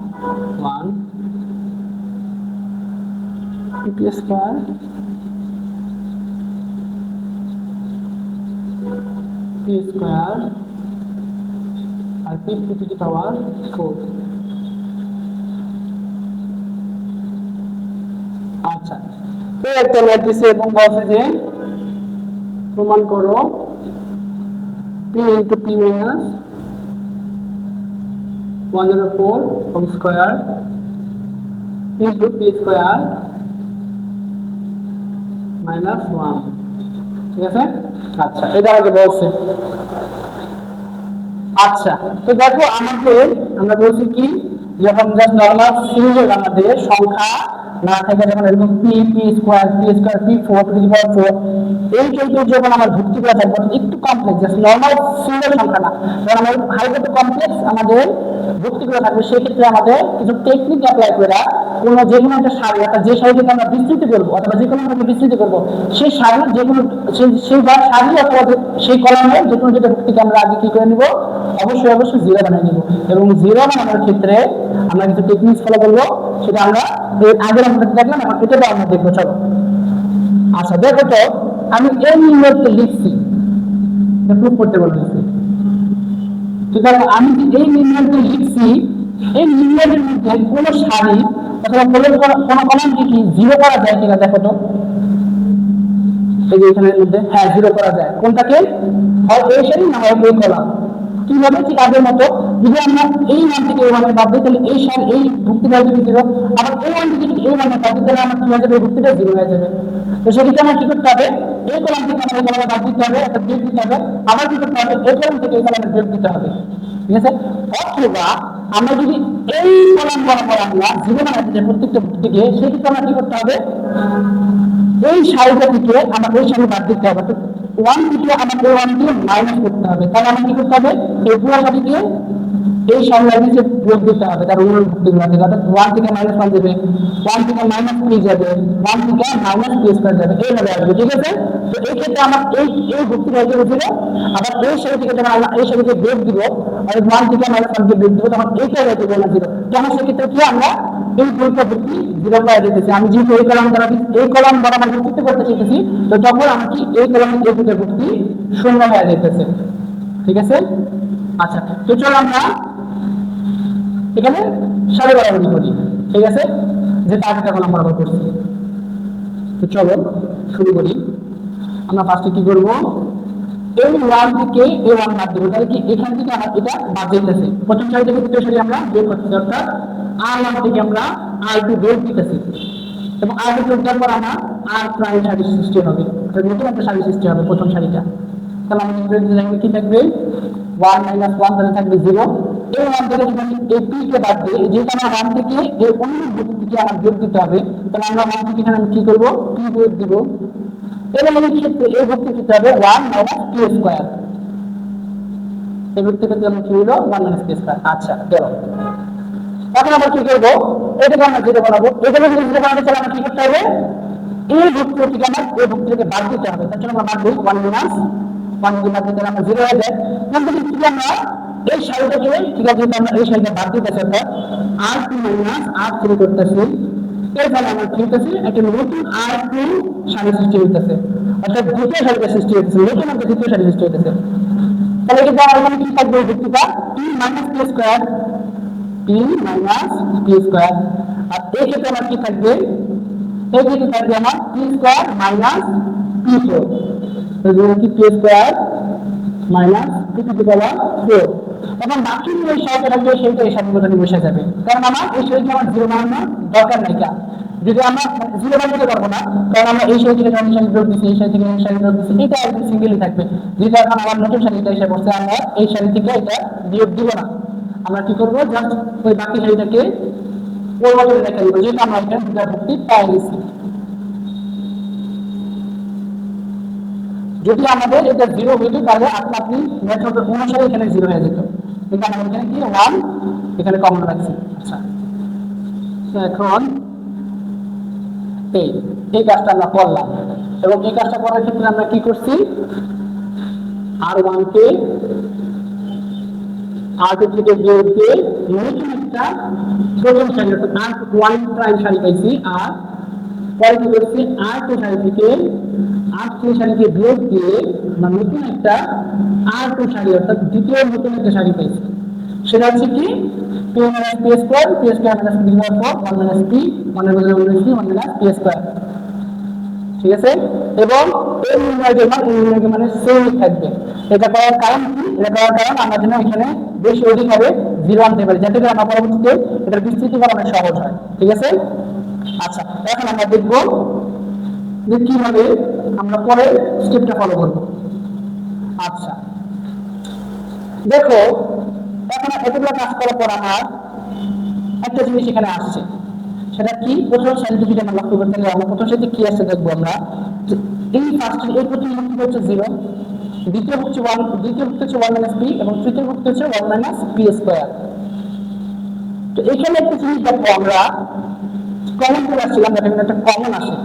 1 p square p square R p to the power 4। আচ্ছা তো একটা ম্যাট্রিক্স এবং বলছে যে প্রমাণ করো p into p minus 104 whole square into p square minus 1, ঠিক আছে। আচ্ছা এটা আমাকে বলছে আচ্ছা, তো দেখো আমাদের আমরা বলছি কি যখন জাস্ট নরমাল সিরিজের আমাদের সংখ্যা না থাকে, যখন এরকম P square পি4 two the power 4 এই টাইপের যখন আমার যুক্তিগুলো থাকবে একটু কমপ্লেক্স, জাস্ট নরমাল সিঙ্গেল সংখ্যা না, যখন আমাদের হাইপার কমপ্লেক্স আমাদের যুক্তিগুলো থাকবে, সেক্ষেত্রে আমাদের কিছু টেকনিক অ্যাপ্লাই করে কোনো যে কোনো একটা সারি, অর্থাৎ যে সারিটাকে আমরা বিস্তৃত করবো অথবা যে কোনো একটা বিস্তৃত করবো, সেই সারি যে কোনো সেই সারি অথবা সেই কলামে যে কোনো যেটা যুক্তিকে আমরা আগে কি করে নিব, অবশ্যই জিরো বানিয়ে নিব। এবং জিরো বানানোর ক্ষেত্রে আমরা কিছু টেকনিক ফলো করবো, সেটা আমরা এর আগের আমরা দেখলাম, এখন এটাও আমরা দেখবো। চলো আচ্ছা দেখো তো, আমি এই নিয়মটা লিখছি, প্রুফ করতে বলেছি, ঠিক আছে? আমি এই নিয়মটা লিখছি, এই নিয়মের মধ্যে কোনো সারি অথবা কোনো কলামকে কি জিরো করা যায় কিনা দেখো তো। এই যে এখানের মধ্যে হ্যাঁ জিরো করা যায়, কোনটাকে? হয় এই সারি না হয় এই কলাম। কিভাবে? ঠিক আগের মতো, যদি আমরা এই মান থেকে এই মানে বাদ দিই তাহলে এই সারি এই ভুক্তিটা যদি জিরো, আবার এই মান থেকে এই মানে বাদ দিই তাহলে আমার কি হয়ে যাবে, ভুক্তিটা জিরো হয়ে যাবে। তো সেক্ষেত্রে আমার কি করতে হবে, এই কলাম থেকে আমার এই কলামে বাদ দিতে হবে, একটা ব্রেক দিতে হবে, আবার কি করতে হবে, এই কলাম থেকে এই কলামে ব্রেক দিতে হবে, ঠিক আছে? অথবা আমরা যদি এই কলাম বরাবর আমরা জিরো বানাতে চাই প্রত্যেকটা ভুক্তিকে, সেক্ষেত্রে আমরা কি করতে হবে, এই সারিটা থেকে আমার এই সারি বাদ দিতে হবে, তো ওয়ান থেকে আমাকে ওয়ান দিয়ে মাইনাস করতে হবে, তাহলে আমাকে কি করতে হবে, এই পুরো সারিকে এই সারির নিচে যোগ দিতে হবে, তার অনুরূপ ভুক্তিগুলো থেকে, অর্থাৎ ওয়ান থেকে মাইনাস ওয়ান যাবে, ওয়ান থেকে মাইনাস থ্রি যাবে, ওয়ান থেকে মাইনাস থ্রি স্কয়ার যাবে, এইভাবে আসবে, ঠিক আছে? তো এই ক্ষেত্রে আমার এই ভুক্তিটা হয়ে যাবে জিরো, আবার এই সারি থেকে যখন আমরা এই সারিকে যোগ দিব, আর ওয়ান থেকে মাইনাস ওয়ানকে যোগ দিব, তখন এইটা হয়ে যাবে না জিরো। কেন? সেক্ষেত্রে কি আমরা এই দুইটা ভুক্তি জিরো পাওয়া যেতেছি, আমি যেহেতু এই কলাম দ্বারা এই কলাম বরাবর যুক্ত করতে শিখেছি, তো তখন আমি কি এই কলামের এই দুটো ভুক্তি শূন্য হয়ে যেতেছে, ঠিক আছে? আচ্ছা, তো চলো আমরা এখানে সারি বরাবরই করি, ঠিক আছে? যে টার্গেট এখন আমরা বরাবর করছি, তো চলো শুরু করি। আমরা ফার্স্টে কি করব, এই ওয়ান থেকে এই ওয়ান বাদ দেবো, তাহলে কি এখান থেকে আমার এটা বাদ যেতেছে, প্রথম সারি থেকে দ্বিতীয় সারি আমরা বের করতেছি, অর্থাৎ আর ওয়ান থেকে আমরা আর টু বের দিতেছি, এবং আর টু যোগ দেওয়ার পর আমার আর প্রাইম সারি সৃষ্টি হবে, নতুন একটা সারি সৃষ্টি হবে প্রথম সারিটা। তাহলে আমাদের কি থাকবে, ওয়ান মাইনাস ওয়ান, তাহলে থাকবে জিরো। এই ওয়ান থেকে যদি আমি এই পি কে বাদ দিই, যেহেতু আমার ওয়ান থেকে এই অন্য ভুক্তিকে আমার যোগ দিতে হবে, তাহলে আমরা ওয়ান থেকে এখানে আমি কি করবো, পি যোগ দিব, এবং এই ক্ষেত্রে এই ভুক্তি দিতে হবে ওয়ান মাইনাস পি স্কয়ার, এই ভুক্তি ক্ষেত্রে আমরা কি হলো, ওয়ান মাইনাস পি স্কয়ার। আচ্ছা চলো এখন আমরা কি করবো, এটাকে আমরা জিরো বানাবো, এটাকে যদি জিরো বানাতে চাই আমরা কি করতে হবে, এই ভুক্তিটিকে আমার এই ভুক্তিকে বাদ দিতে হবে, তার জন্য আমরা বাদ দিই ওয়ান মাইনাস ওয়ান দিয়ে বাদ দিতে আমরা জিরো হয়ে যায়। কিন্তু যদি আমরা এই সারিটাকে, ঠিক আছে, আমরা এই সারিটা বাদ দিতেছি, অর্থাৎ আর টু মাইনাস আর থ্রি করতেছি, এর ফলে আমার কি হইতেছে, একটা নতুন আর টু সারি সৃষ্টি হইতেছে, অর্থাৎ দ্বিতীয় সারিটা সৃষ্টি হইতেছে, নতুন একটা দ্বিতীয় সারি সৃষ্টি হইতেছে। তাহলে কিন্তু আমার এখানে কি থাকবে, ভুক্তিটা P minus P square, P minus P square, আর এই ক্ষেত্রে আমার কি থাকবে, এই ক্ষেত্রে থাকবে আমার P square minus P four, কি P square minus P to the power 4, এবং বাকি যে সংখ্যা থাকবে সেইটা এই সংখ্যাটা বসে যাবে, কারণ আমার এই সংখ্যা আমার জিরো বানানোর দরকার নাই। যদি আমরা জিরো বানাতে পারবো না, কারণ আমরা এই সারি থেকে সারি যোগ দিচ্ছি, এই সারি থেকে এই সারি যোগ দিচ্ছি, এটা একদম সিঙ্গেলই থাকবে। যেটা এখন আমার নতুন সারিটা এসে বসছে, আমরা এই সারি থেকে এটা বিয়োগ দিব না, আমরা কি করবো, জাস্ট ওই বাকি সারিটাকে পরিবর্তন রেখে দিব, যেহেতু আমরা এখানে দুটা ভুক্তি পাই গেছি। যদি আমাদের এটা জিরো হইতো তাহলে আপনি মেথড অনুসারে এখানে জিরো হয়ে যেত, কিন্তু আমাদের এখানে কি ওয়ান এখানে কমন রাখছি। আচ্ছা এখন এই কাজটা আমরা করলাম, এবং এই কাজটা করার ক্ষেত্রে আমরা কি করছি, আর ওয়ান কে আর টু থেকে বিয়োগ দিয়ে নতুন একটা প্রথম সারি, অর্থাৎ আর ওয়ান প্রাইম সারি পাইছি, আর পরে কি করছি, আর টু সারি থেকে আর থ্রি সারিকে বিয়োগ দিয়ে আমরা নতুন একটা আর টু সারি, অর্থাৎ দ্বিতীয় নতুন একটা সারি পাইছি, সেটা হচ্ছে কি P minus P square, P square minus P square for one minus P, ওয়ানের বদলে one minus P, one minus P square, ঠিক আছে? এবং এই নির্ণয়ের মানে সেম থাকবে। এটা করার কারণ কি, এটা করার কারণ আমরা যেন এখানে বেশি অধিক হবে জিরো আনতে পারি, যাতে করে আমরা পরবর্তীতে এটার বিস্তৃতি করা অনেক সহজ হয়, ঠিক আছে? আচ্ছা এখন আমরা দেখবো যে কিভাবে আমরা পরে স্টেপটা ফলো করব। আচ্ছা দেখো এখন এতগুলো কাজ করার পর আমার একটা জিনিস এখানে আসছে, সেটা কি? প্রথম সারিতে যদি আমরা লক্ষ্য করতে গেলে আমরা প্রথম সারিতে কি আসছে দেখবো আমরা, যে এই ফার্স্ট এই প্রথম ভুক্তি হচ্ছে 0, দ্বিতীয় হচ্ছে 1, দ্বিতীয় ভুক্তি হচ্ছে 1 মাইনাস পি, এবং তৃতীয় ভুক্তি হচ্ছে 1 মাইনাস পি স্কয়ার। তো এখানে একটা জিনিস দেখো, আমরা কমন করে আসছিলাম, এখানে একটা কমন আসে।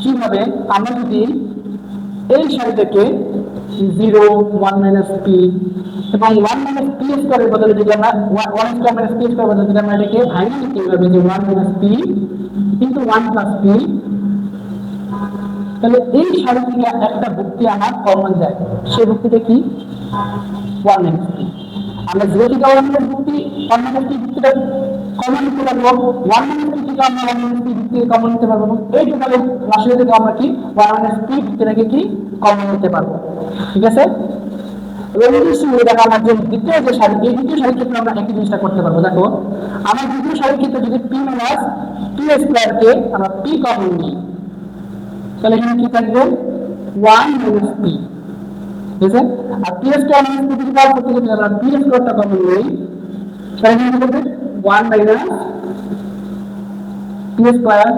কিভাবে? আমরা যদি এই সারি থেকে 0, 1 মাইনাস পি এবং 1 মাইনাস পি স্কয়ারের বদলে যদি আমরা 1 স্কয়ার মাইনাস পি স্কয়ার বদলে যদি আমরা এটাকে ভাঙি লিখতে হবে যে 1 minus P into 1 plus P, তাহলে এই সারি থেকে একটা ভুক্তি আমার কমন যায়। সেই ভুক্তিটা কি? 1 মাইনাস পি। আমরা 0 থেকে 1 মাইনাস ভুক্তি 1 মাইনাস পি ভুক্তিটা কমন নিতে পারবো, 1 মাইনাস পি থেকে আমরা 1 মাইনাস পি ভুক্তিকে কমন নিতে পারবো, এই টোটালে রাশি থেকে আমরা কি 1 মাইনাস পি ভুক্তিটাকে কি কমন নিতে পারবো। ঠিক আছে? দেখো আমার যে দ্বিতীয় যে সারি, এই দ্বিতীয় সারির ক্ষেত্রে আমরা একই জিনিসটা করতে পারবো। দেখো আমার দ্বিতীয় সারির ক্ষেত্রে যদি পি মাইনাস পি স্কয়ারকে আমরা পি কমন নিই, তাহলে এখানে কি থাকবে 1 মাইনাস পি। ঠিক আছে? আর পি স্কয়ার মাইনাস পি যদি করতে গেলে আমরা পি স্কয়ারটা কমন নিই, তাহলে এখানে হবে 1 মাইনাস পি স্কয়ার।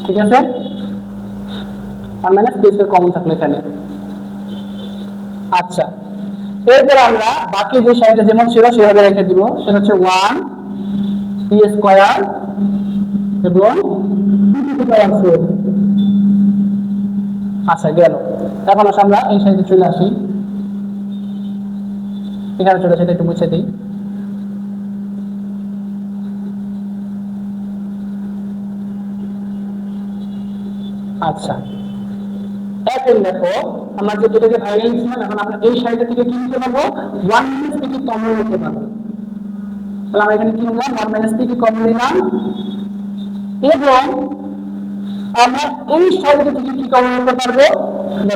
ঠিক আছে? 1 মাইনাস পি স্কয়ার কমন থাকলে এখানে। আচ্ছা, এরপর আমরা বাকি যে সারিটা যেমন ছিল সেভাবে রেখে দিব, সেটা হচ্ছে 1 পি স্কয়ার এবং পি টু দি পাওয়ার 4। আচ্ছা গেল। এখন আমরা এই সারিতে চলে আসি, এখানে চলে আসি, একটু মুছে দিই। আচ্ছা, এখন দেখো আমরা যে দুটোকে ভাইরাল ছিলাম, এখন আমরা এই সারিটা থেকে কি নিতে পারবো? 1 মাইনাস পি কে কমন নিতে পারবো। তাহলে আমরা এখানে কি নিলাম? 1 মাইনাস পি কে কমন নিলাম, এবং আমরা এই সারিটা থেকে কি কমন নিতে পারবো?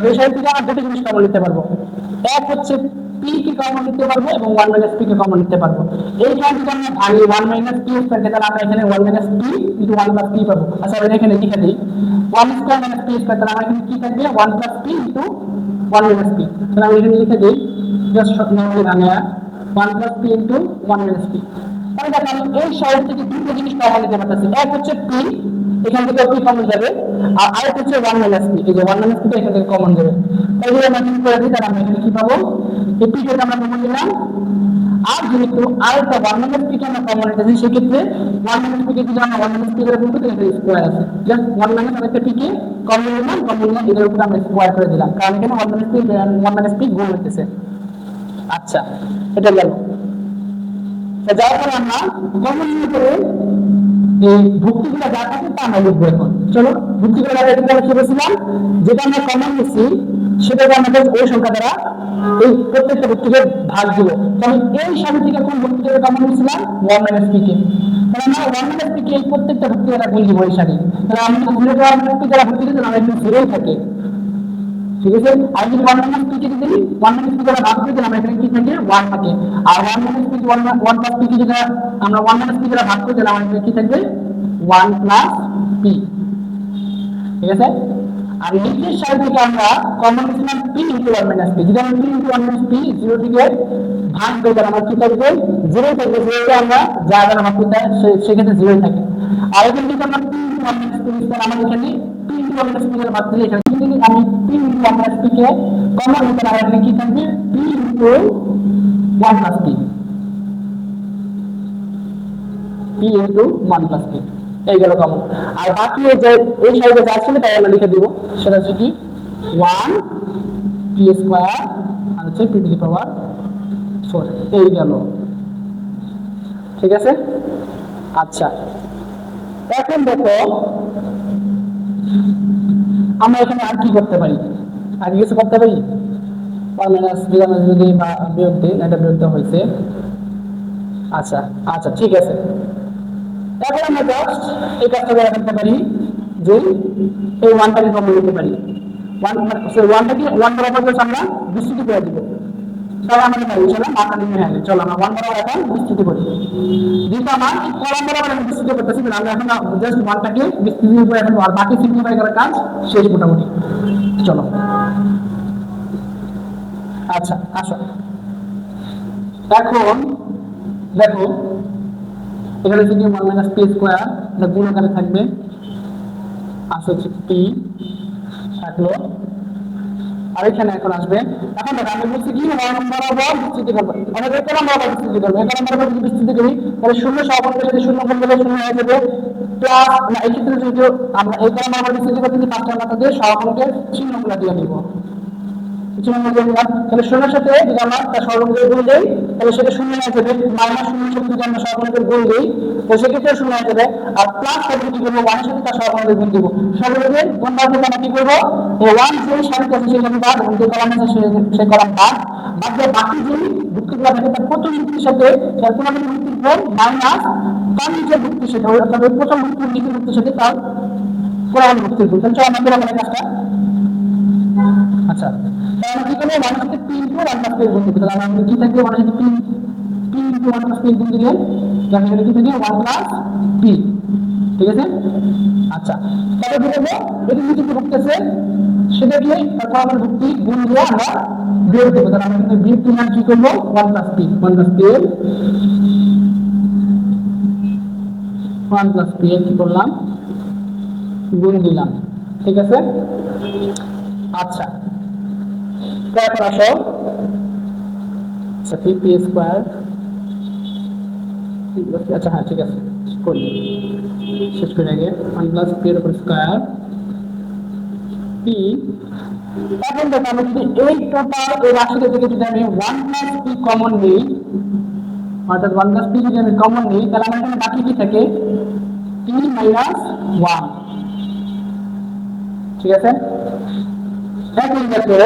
এই সারি থেকে আমরা দুটো জিনিস কমন নিতে পারবো। এক হচ্ছে পি কে কমন নিতে পারবো এবং 1 মাইনাস পি কে কমন নিতে পারবো। এই সারিটা আমরা ভাঙি 1 মাইনাস পি স্কয়ার, তাহলে আমরা এখানে 1 minus P into 1 plus P পাবো। আচ্ছা আমরা এখানে লিখে দিই 1 স্কয়ার মাইনাস পি স্কয়ার, তাহলে আমরা এখানে কি থাকবে 1 plus P into 1 minus P. তাহলে আমরা এখানে লিখে দিই জাস্ট নরমালি ভাঙা 1 plus P into 1 minus P. তাহলে দেখো আমি এই সারি থেকে দুটো জিনিস কমন নিতে পারতেছি, এক হচ্ছে পি, এখান থেকে পি কমন যাবে, আর আরেকটা হচ্ছে 1 মাইনাস পি, এই যে 1 মাইনাস পি এখান থেকে কমন যাবে। তাই যদি আমরা কি করে দিই, তাহলে আমরা এখানে কি পাবো? এই পি কে আমরা কমন নিলাম, আর যেহেতু আরেকটা 1 মাইনাস পি কে আমরা কমন নিতেছি, সেক্ষেত্রে 1 মাইনাস পি কে যদি আমরা 1 মাইনাস পি এর উপর দিই, এটা স্কয়ার আছে, জাস্ট 1 মাইনাস আরেকটা পি কে কমন নিলাম, কমন নিয়ে এর উপর আমরা স্কয়ার করে দিলাম, কারণ এখানে 1 মাইনাস পি গুণ হইতেছে। আচ্ছা, এটা গেল। যার ফলে আমরা কমন নিয়ে করে এই ভুক্তিগুলো যা থাকে তা আমরা লিখবো। এখন চলো ভুক্তিগুলো যা থাকে আমরা শিখেছিলাম, যেটা আমরা কমন নিচ্ছি সেটাকে আমাদের ওই সংখ্যা দ্বারা এই প্রত্যেকটা ভুক্তিকে ভাগ দিব। তাহলে এই সারি থেকে কোন ভুক্তিকে কমন নিয়েছিলাম? 1 মাইনাস পি কে। তাহলে আমরা 1 মাইনাস পি কে এই প্রত্যেকটা ভুক্তি দ্বারা গুণ দিব এই সারি। তাহলে আমরা যদি 0 1 মাইনাস পি দ্বারা ভুক্তি দিই, তাহলে আমরা এখানে 0 থাকে। ঠিক আছে? আর যদি 1 মাইনাস পি কে দিই, 1 মাইনাস পি দ্বারা ভাগ দিই, তাহলে আমরা এখানে কি থাকে 1 থাকে। আর 1 minus P 1 plus P K যদি আমরা 1 মাইনাস পি দ্বারা ভাগ করি, তাহলে আমাদের কি থাকবে 1 প্লাস পি। ঠিক আছে? আর নিচের সারি থেকে আমরা কমন নিলাম পি ইনটু 1 মাইনাস পি। যদি আমরা পি ইনটু 1 মাইনাস পি 0 থেকে ভাগ দেই, তাহলে আমরা কি থাকবে 0 থাকবে। 0 কে আমরা যা দ্বারা ভাগ করতে হয় সেক্ষেত্রে 0 থাকে। আর এখানে যদি আমরা পি ইনটু 1 মাইনাস পি নিই, আমরা এখানে পি ইনটু 1 মাইনাস পি দ্বারা ভাগ দিলে এখানে যদি আমি P into 1 minus P K common নিই, তাহলে এখানে কি থাকবে P into 1 plus P, P into 1 plus P. এই গেল কমন। আর বাকি যে এই সাইডে যা ছিল তাই আমরা লিখে দিব, সেটা হচ্ছে কি 1 পি স্কয়ার আর হচ্ছে পি টু দি পাওয়ার 4। এই গেল। ঠিক আছে? আচ্ছা, এখন দেখো আমরা এখানে আর কি করতে পারি? আর কিছু করতে পারি? 1 মাইনাস যদি বিয়োগ দিই, এটা বিয়োগ হয়েছে। আচ্ছা আচ্ছা, ঠিক আছে। এখন আমরা জাস্ট এই কাজটা করে করতে পারি যে এই 1টাকে কমন নিতে পারি। 1টাকে 1 বরাবর জাস্ট আমরা বিস্তৃত করে দিব। তাহলে আমাদের পারি চলো মাথা নিয়ে হয়ে চলো আমরা 1 বরাবর এখন বিস্তৃত করি। যেহেতু আমার কলাম বরাবর আমি বিস্তৃত করতেছি, আমরা এখন জাস্ট 1টাকে বিস্তৃত করে এখন আর বাকি সিম্পলিফাই করার কাজ শেষ মোটামুটি। চলো আচ্ছা আসো এখন দেখো এখানে যদি 1 মাইনাস পি স্কয়ার এটা গুণ আকারে থাকবে আসো হচ্ছে পি থাকলো আর এখানে এখন আসবে এখন দেখো আমি বলছি কি 1 বরাবর বিস্তৃতি করব আমরা এই কলাম বরাবর বিস্তৃতি করব এই কলাম বরাবর যদি বিস্তৃতি করি তাহলে শূন্য সহগুণকে যদি শূন্য গুণ করলে শূন্য হয়ে যাবে প্লাস না এই ক্ষেত্রে যদি আমরা এই কলাম বরাবর বিস্তৃতি করতে যদি পাঁচটা মাথা দিয়ে সহগুণকে চিহ্নগুলো দিয়ে নিব তাহলে শূন্যের সাথে যদি আমরা তার সহগুণকে গুণ দেই তাহলে সেটা শূন্য হয়ে যাবে মাইনাস শূন্যের সাথে যদি আমরা সহগুণকে গুণ দেই তাহলে সেক্ষেত্রে শূন্য হয়ে যাবে আর প্লাস সাথে কি করবো 1 এর সাথে তার সহগুণকে গুণ দিব সহগুণকে গুণ দেওয়ার থেকে আমরা কি করবো 1 যে সারিতে আছে সেই সাথে বাদ এবং যে কলাম আছে সেই কলাম বাদ বাদ দিয়ে বাকি যে যুক্তিগুলো থাকে তার প্রথম যুক্তির সাথে তার পুনরাবৃত্তি যুক্তির পর মাইনাস তার নিচের যুক্তির সাথে অর্থাৎ প্রথম যুক্তির নিচের যুক্তির সাথে তার পুনরাবৃত্তি যুক্তির গুণ তাহলে আমরা কিরকম কাজটা আচ্ছা তাহলে কি করব 1 সাথে p * 1 + p গুণ দিতে তাহলে আমরা কি থাকবে 1 সাথে p * 1 + p গুণ দিলে তাহলে এটা কি থাকে 1 + p ঠিক আছে আচ্ছা তাহলে কি করব এটি নিচে কি ঢুকতেছে সেটা দিয়ে তারপর আমরা যুক্তি গুণ দিয়ে আমরা বিয়োগ দেব তাহলে আমরা কিন্তু বিয়োগ মান কি করব 1 + p 1 + p 1 + p কি করলাম গুণ দিলাম ঠিক আছে আচ্ছা তারপর আসো আচ্ছা পি স্কয়ার আচ্ছা হ্যাঁ ঠিক আছে করি শেষ করে আগে 1 প্লাস পি এর উপর স্কয়ার পি এখন দেখো আমি যদি এই টোটাল এই রাশিটা থেকে যদি আমি 1 প্লাস পি কমন নিই অর্থাৎ 1 প্লাস পি যদি আমি কমন নিই তাহলে আমার এখানে বাকি কি থাকে পি মাইনাস 1 ঠিক আছে এখন দেখো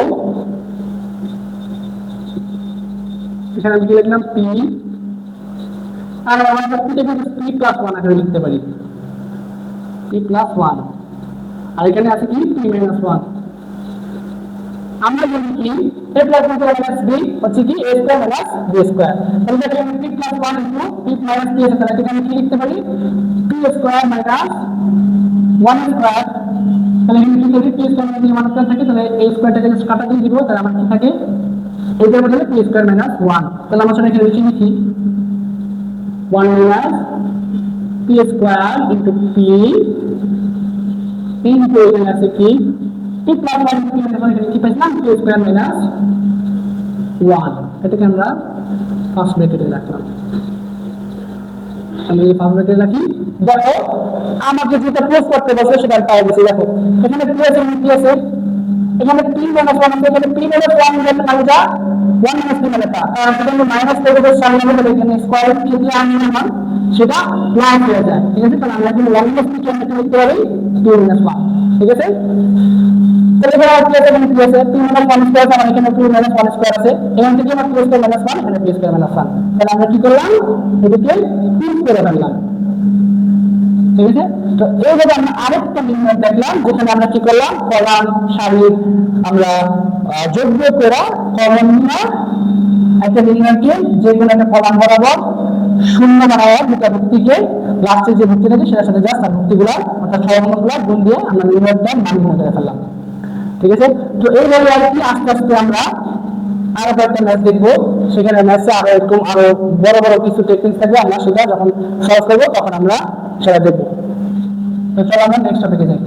এখানে আমি লিখলাম p আর আমার কাছে থেকে p + 1 আকারে লিখতে পারি p + 1 আর এখানে আছে কি p - 1 আমরা জানি কি a + 1 - b হচ্ছে কি a² - b² তাহলে দেখো আমি p + 1 p - p আছে তাহলে এখানে কি লিখতে পারি p² - 1² তাহলে এখানে কি থাকে p² - 1² থাকে তাহলে a² টাকে জাস্ট কাটা দিয়ে দিব তাহলে আমার কি থাকে এটার মধ্যে p² - 1 তাহলে আমরা এখানে লিখে নিচ্ছি 1 minus p² into p into এখানে আছে কি p plus 1 p এখানে কি পাইলাম p² minus 1 এটাকে আমরা ফার্স্ট ব্র্যাকেটে রাখলাম আমি এই ফার্স্ট ব্র্যাকেটে রাখি দেখো আমাকে যেটা প্রুফ করতে বলছে সেটা পাই গেছি দেখো এখানে p আছে কি আছে এখানে p - 1 আছে এখানে p - 1 যেটা মানে যা 1 - p মানে তা কারণ সেখানে মাইনাস থেকে বের সামনে হবে এখানে স্কয়ার রুট যদি আমি নিলাম সেটা প্লাস হয়ে যায় ঠিক আছে তাহলে আমরা এখানে 1 - p কেন লিখতে পারি p - 1 ঠিক আছে তাহলে এখানে p আছে এখানে p আছে p - 1 স্কয়ার মানে এখানে p - 1 স্কয়ার আছে এখান থেকে আমরা p² - 1 এখানে p² - 1 তাহলে আমরা কি করলাম এটাকে প্রুফ করে ফেললাম ঠিক আছে তো এইভাবে আমরা আরেকটা নির্ণয় দেখলাম যেখানে আমরা কি করলাম কলাম সারি আমরা যোগ্য করে কমন নিয়ে একটা নির্ণয়কে যে কোনো একটা কলাম বরাবর শূন্য বানায় দুটো ভুক্তিকে লাস্টে যে ভুক্তি থাকে সেটার সাথে জাস্ট আর ভুক্তিগুলো অর্থাৎ সহগুণগুলো গুণ দিয়ে আমরা নির্ণয়টা মান গুণ করে ফেললাম ঠিক আছে তো এইভাবে আর কি আস্তে আস্তে আমরা আরো একটা ম্যাচ দেখবো সেখানে ম্যাচে আরো এরকম আরো বড় বড় কিছু টেকনিক থাকবে আমরা সেটা যখন সলভ করবো তখন আমরা সেটা দেখবো তো চলো আমরা নেক্সট টপিকে যাই